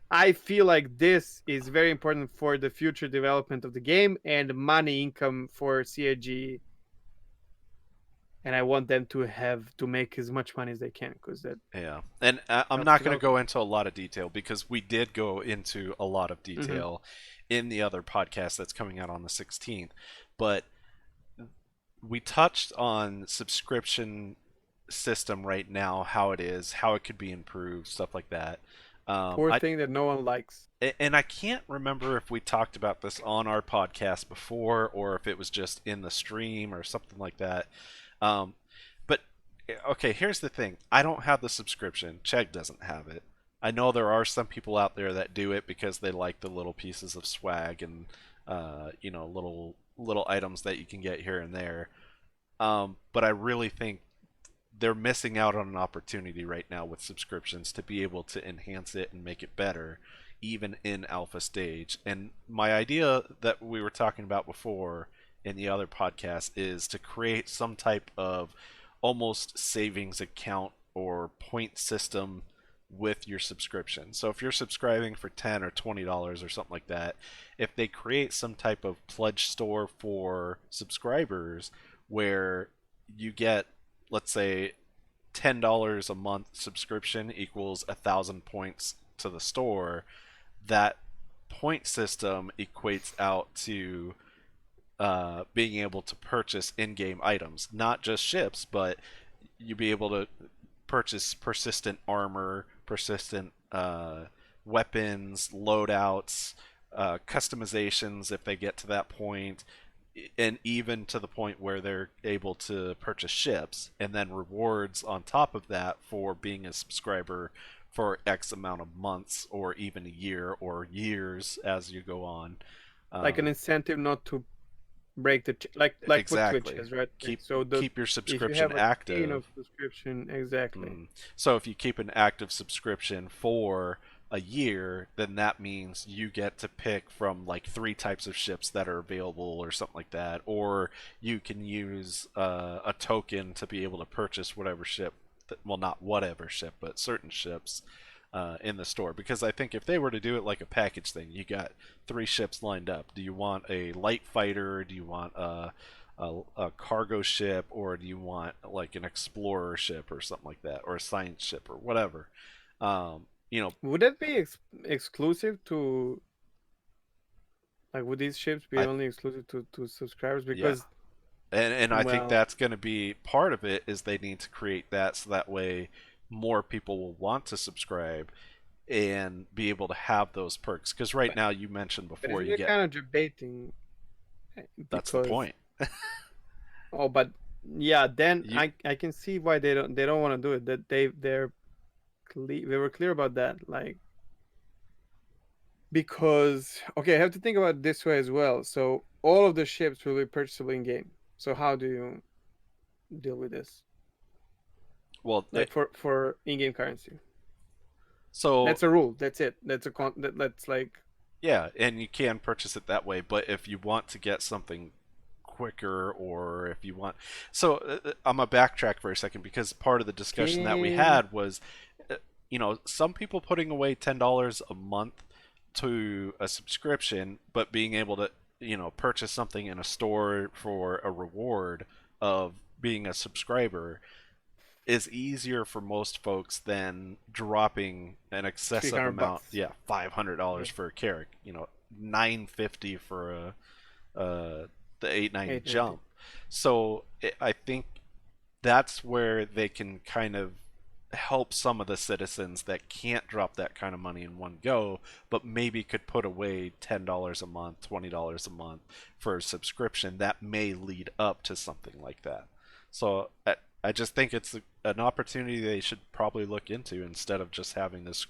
I feel like this is very important for the future development of the game and money income for CIG, and I want them to have to make as much money as they can because that Yeah. And I'm helps not going to go development. into a lot of detail because we did go into a lot of Hmm. detail in the other podcast that's coming out on the 16th. But we touched on subscription system right now, how it is, how it could be improved, stuff like that. Poor I thing that no one likes. and I can't remember if we talked about this on our podcast before or if it was just in the stream or something like that. Um, but okay, here's the thing: I don't have the subscription. Chegg doesn't have it. I know there are some people out there that do it because they like the little pieces of swag and little items that you can get here and there. But I really think they're missing out on an opportunity right now with subscriptions to be able to enhance it and make it better even in alpha stage. And my idea that we were talking about before in the other podcast is to create some type of almost savings account or point system with your subscription. So if you're subscribing for $10 or $20 or something like that, if they create some type of pledge store for subscribers where you get, let's say, $10 a month subscription equals 1,000 points to the store, that point system equates out to being able to purchase in-game items, not just ships, but you be able to purchase persistent armor, persistent weapons, loadouts, customizations if they get to that point, and even to the point where they're able to purchase ships, and then rewards on top of that for being a subscriber for X amount of months or even a year or years as you go on. Like an Um, incentive not to break the like what Twitch exactly. has, right? Like, Keep so the keep your if you subscription have a chain active. of subscription, exactly. So if you keep an active subscription for a year, then that means you get to pick from like three types of ships that are available or something like that, or you can use a token to be able to purchase whatever ship. Well, not whatever ship, but certain ships in the store. Because I think if they were to do it like a package thing, you got three ships lined up. Do you want a light fighter? Do you want a cargo ship, or do you want like an explorer ship or something like that, or a science ship or whatever? Um, you know, Would that be exclusive to, like, would these ships be I only exclusive to subscribers? yeah, Because, and I think well, that's going to be part of it is they need to create that so that way more people will want to subscribe and be able to have those perks. Because right but, now you mentioned but before isn't you it get kind of debating that's the because, point. oh, but yeah, then You I can see why they don't want to do it. That they were clear about that, like, because, okay, I have to think about it this way as well. So all of the ships will be purchasable in game. So how do you deal with this? well, Like for in-game currency. so That's a rule. That's it. That's like, yeah, and you can purchase it that way, but if you want to get something quicker or if you want I'm gonna backtrack for a second because part of the discussion that we okay, had was uh, some people putting away $10 a month to a subscription but being able to purchase something in a store for a reward of being a subscriber is easier for most folks than dropping an three excessive hundred amount. bucks. Yeah, $500 Yeah, for a carrick. $950 for the 890 890. jump. So I think that's where they can kind of help some of the citizens that can't drop that kind of money in one go, but maybe could put away $10 a month, $20 a month for a subscription that may lead up to something like that. So I just think it's an opportunity they should probably look into instead of just having this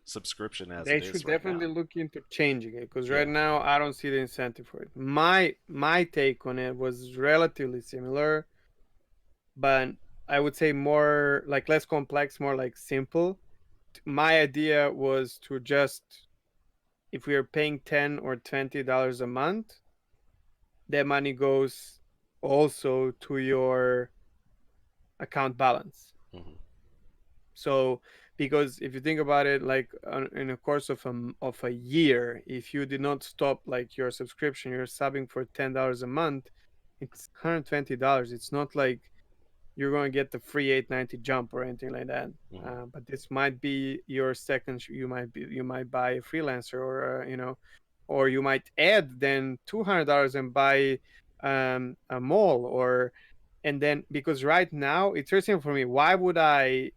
subscription as They it should is right definitely now. look into changing it because right Yeah. now I don't see the incentive for it. My take on it was relatively similar, but I would say more like less complex, more like simple. My idea was to just, if we are paying $10 or $20 a month, that money goes also to your account balance. Hmm. So, because if you think about it, like in the course of a year, if you did not stop like your subscription, you're subbing for $10 a month, it's $120. It's not like you're going to get the free 890 jump or anything like that. Hmm. But this might be your second. You might buy a freelancer, or or you might add then $200 and buy a mall, or and then, because right now it's very simple for me. Why would I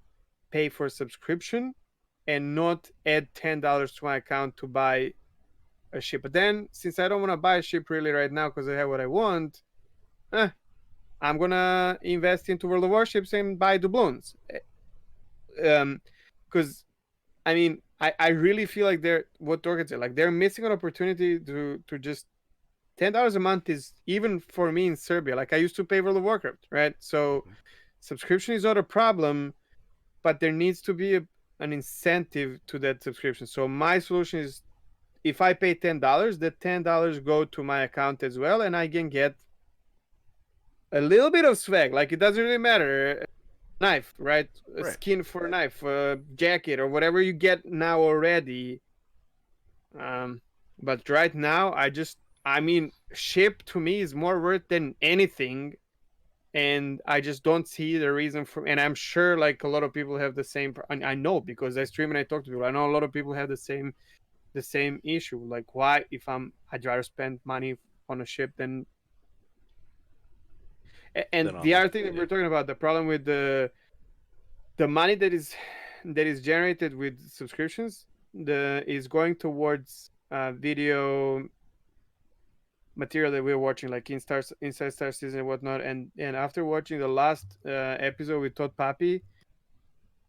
pay for a subscription and not add $10 to my account to buy a ship? But then, since I don't want to buy a ship really right now because I have what I want, eh, I'm gonna invest into World of Warships and buy doubloons. Because I mean, I really feel like they're, what Dorgan said, like they're missing an opportunity to just, $10 a month is, even for me in Serbia. Like, I used to pay World of Warcraft, right? So Hmm. subscription is not a problem, but there needs to be an incentive to that subscription. So my solution is, if I pay $10, the $10 go to my account as well, and I can get a little bit of swag. Like it doesn't really matter. Knife, right? A Right. skin for a knife, a jacket, or whatever you get now already. Um, but right now, I mean, ship to me is more worth than anything, and I just don't see the reason for. And I'm sure, like a lot of people have the same. And I know because I stream and I talk to people. I know a lot of people have the same issue. Like, why if I'd rather spend money on a ship than. Then And on the the other thing that yeah. we're talking about, the problem with the money that is generated with subscriptions, the is going towards video material that we're watching, like Inside Star Season and whatnot. And after watching the last episode with Todd Pappy,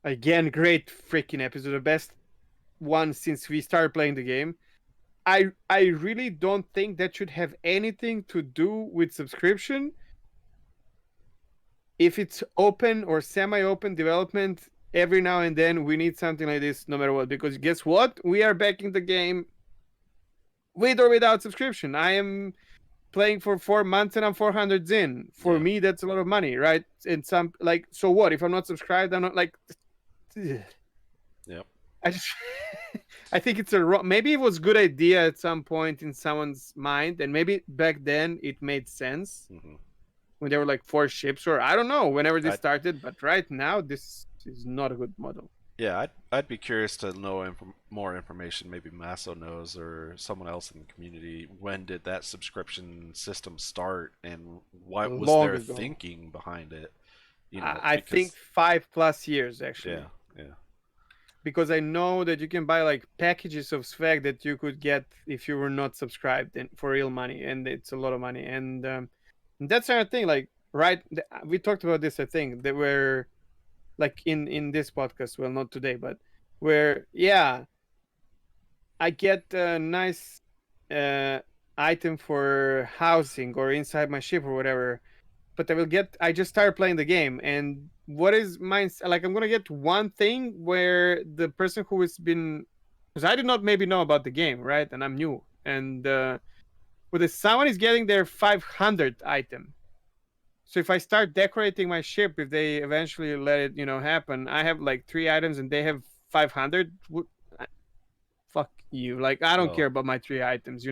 again, great freaking episode, the best one since we started playing the game. I really don't think that should have anything to do with subscription. If it's open or semi-open development, every now and then we need something like this, no matter what. Because guess what? We are backing the game with or without subscription. I am playing for 4 months and I'm 400 in. For Yeah. me, that's a lot of money, right? And some like, so what? If I'm not subscribed, I'm not like. Yep. I just, I think it's a wrong. Maybe it was a good idea at some point in someone's mind, and maybe back then it made sense Hmm. when there were like 4 ships, or I don't know, whenever this I started. But right now, this is not a good model. Yeah, I'd be curious to know more information. Maybe Masso knows or someone else in the community. When did that subscription system start, and what was Long their ago. thinking behind it? I think Because 5+ years yeah, actually, yeah, because I know that you can buy like packages of swag that you could get if you were not subscribed and for real money, and it's a lot of money. And that's another thing. Like, right, we talked about this. I think that we're like in this podcast. Well, not today, but where yeah, I get a nice uh, item for housing or inside my ship or whatever, but I just started playing the game, and what is mine, like I'm gonna get one thing where the person who has been, because I did not maybe know about the game, right? And I'm new, and with this someone is getting their 500 item. So if I start decorating my ship, if they eventually let it happen, I have like 3 items and they have 500. Fuck you, like I don't care well, about my 3 items.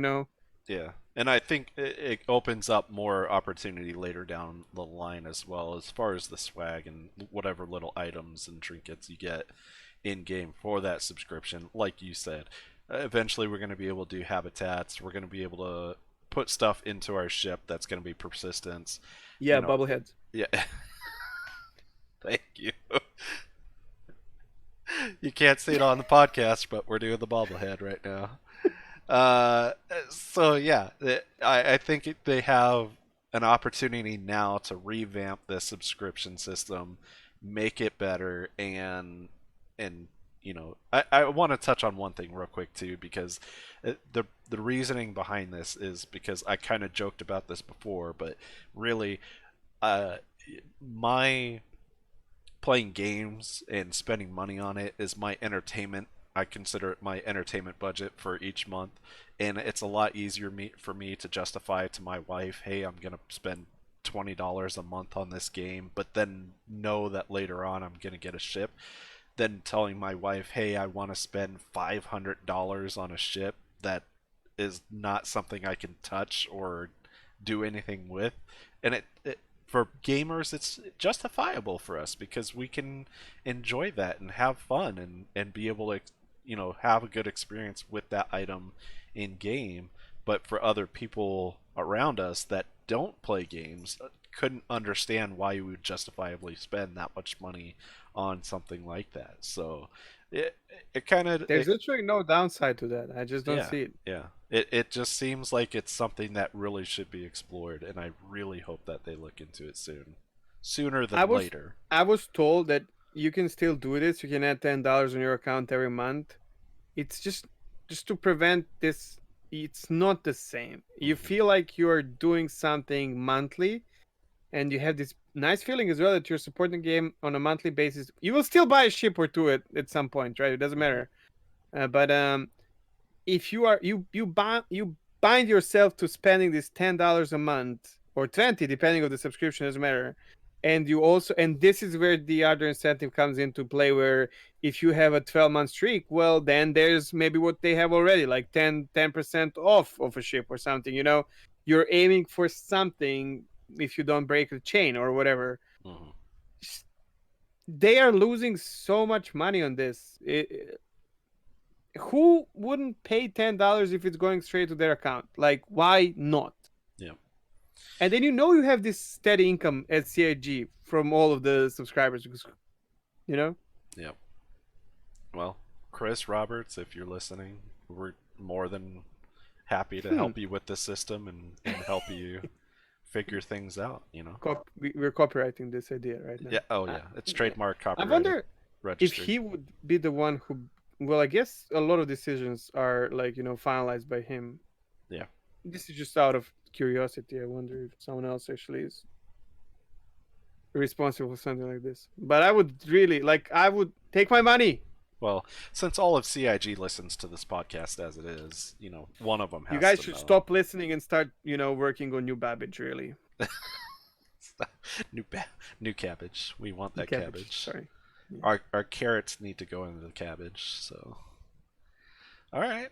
yeah, and I think it opens up more opportunity later down the line as well, as far as the swag and whatever little items and trinkets you get in game for that subscription. Like you said, eventually we're going to be able to do habitats. We're going to be able to put stuff into our ship that's going to be persistence. You Yeah, know, bubbleheads. yeah. Thank you. You can't see it on the podcast, but we're doing the bobblehead right now. Uh, so yeah, I think they have an opportunity now to revamp the subscription system, make it better, and I want to touch on one thing real quick too, because the reasoning behind this is because I kind of joked about this before, but really, uh, my playing games and spending money on it is my entertainment. I consider it my entertainment budget for each month, and it's a lot easier for me to justify to my wife, "Hey, I'm gonna spend $20 a month on this game," but then know that later on I'm gonna get a ship, than telling my wife, "Hey, I want to spend $500 on a ship that is not something I can touch or do anything with." And for gamers, it's justifiable for us because we can enjoy that and have fun and be able to have a good experience with that item in game. But for other people around us that don't play games, couldn't understand why you would justifiably spend that much money on something like that. So it it kind of There's literally no downside to that. I just don't yeah, see it. yeah. It just seems like it's something that really should be explored, and I really hope that they look into it soon, sooner I than was later. I was told that you can still do this. You can add $10 on your account every month. It's just to prevent this. It's not the same. You Hmm. feel like you're doing something monthly, and you have this nice feeling as well that you're supporting the game on a monthly basis. You will still buy a ship or two at some point, right? It doesn't Hmm. matter. But if you bind yourself to spending this $10 a month, or 20, depending on the subscription, doesn't matter. And you also, and this is where the other incentive comes into play, where if you have a 12-month streak, well, then there's maybe what they have already, like 10% off of a ship or something, you're aiming for something if you don't break the chain or whatever. Hmm. They are losing so much money on this. Who wouldn't pay $10 if it's going straight to their account? Like, why not? Yeah. And then you have this steady income at CIG from all of the subscribers because you know Yeah. Well, Chris Roberts, if you're listening, we're more than happy to hmm, help you with the system and help you figure things out, you know? we're copywriting this idea right Yeah. now. Oh, yeah. It's Yeah. trademark I copyrighted, wonder if registered. he would be the one who. Well, I guess a lot of decisions are like finalized by him. Yeah. This is just out of curiosity. I wonder if someone else actually is responsible for something like this. But I would really like. I would take my money. Well, since all of CIG listens to this podcast as it is, one of them You has guys to should know. stop listening and start, working on new Babbage. Really, new new cabbage. We want new that cabbage. cabbage. Sorry. Yeah. Our carrots need to go into the cabbage. So, all right.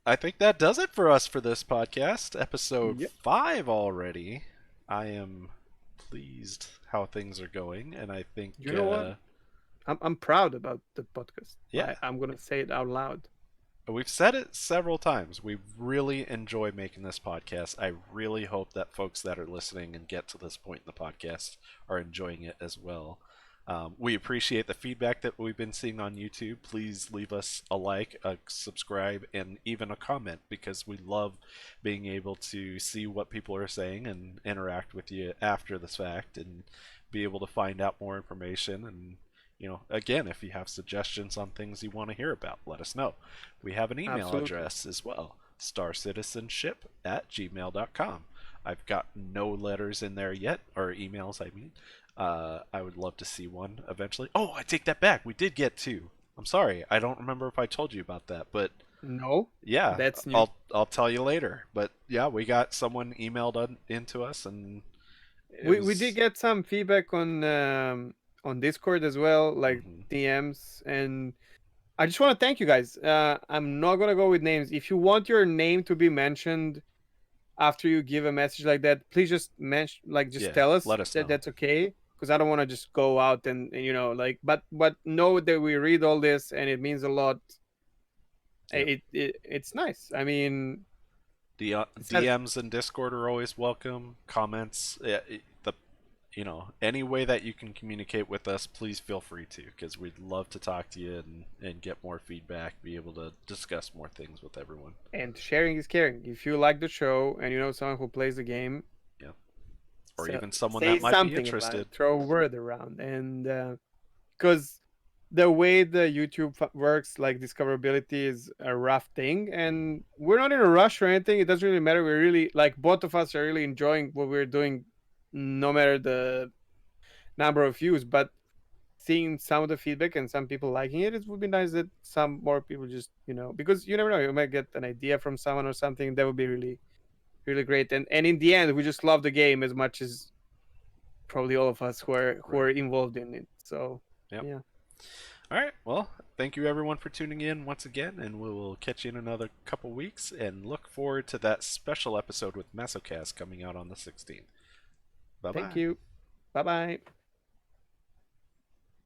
I think that does it for us for this podcast, episode Yep. 5 already. I am pleased how things are going, and I think, You know what? I'm proud about the podcast. yeah, I'm gonna say it out loud. we've said it several times. We really enjoy making this podcast. I really hope that folks that are listening and get to this point in the podcast are enjoying it as well. We appreciate the feedback that we've been seeing on YouTube. Please leave us a like, a subscribe, and even a comment because we love being able to see what people are saying and interact with you after the fact and be able to find out more information. And, again, if you have suggestions on things you want to hear about, let us know. We have an email Absolutely. address as well, starcitizenship@gmail.com. I've got no letters in there yet, or emails, I mean. I would love to see one eventually. Oh, I take that back. We did get two. I'm sorry. I don't remember if I told you about that, but No, yeah, that's new. I'll tell you later. But yeah, we got someone emailed into us, and it We did was. get some feedback on Discord as well, like Hmm. DMs, and I just want to thank you guys. I'm not gonna go with names. If you want your name to be mentioned after you give a message like that, please just mention, like, just Yeah, tell us let us that know. that's okay. Because I don't want to just go out and like, but know that we read all this and it means a lot. Yep. It's nice. I mean, it's not, DMs and Discord are always welcome. Comments, any way that you can communicate with us, please feel free to, because we'd love to talk to you and get more feedback, be able to discuss more things with everyone. and sharing is caring. If you like the show and you know someone who plays the game, Yeah, or so even someone say that might be something about it. interested. Throw a word around, and because the way the YouTube works, like discoverability is a rough thing, Hmm. and we're not in a rush or anything. It doesn't really matter. We're really like both of us are really enjoying what we're doing, no matter the number of views. But seeing some of the feedback and some people liking it, it would be nice that some more people just because you never know, you might get an idea from someone or something that would be really really great. And in the end, we just love the game as much as probably all of us who are Right. involved in it. So Yep. yeah, All right. Well, thank you everyone for tuning in once again, and we will catch you in another couple weeks. And look forward to that special episode with Mesocast coming out on the 16th. Bye thank bye. you. Bye bye.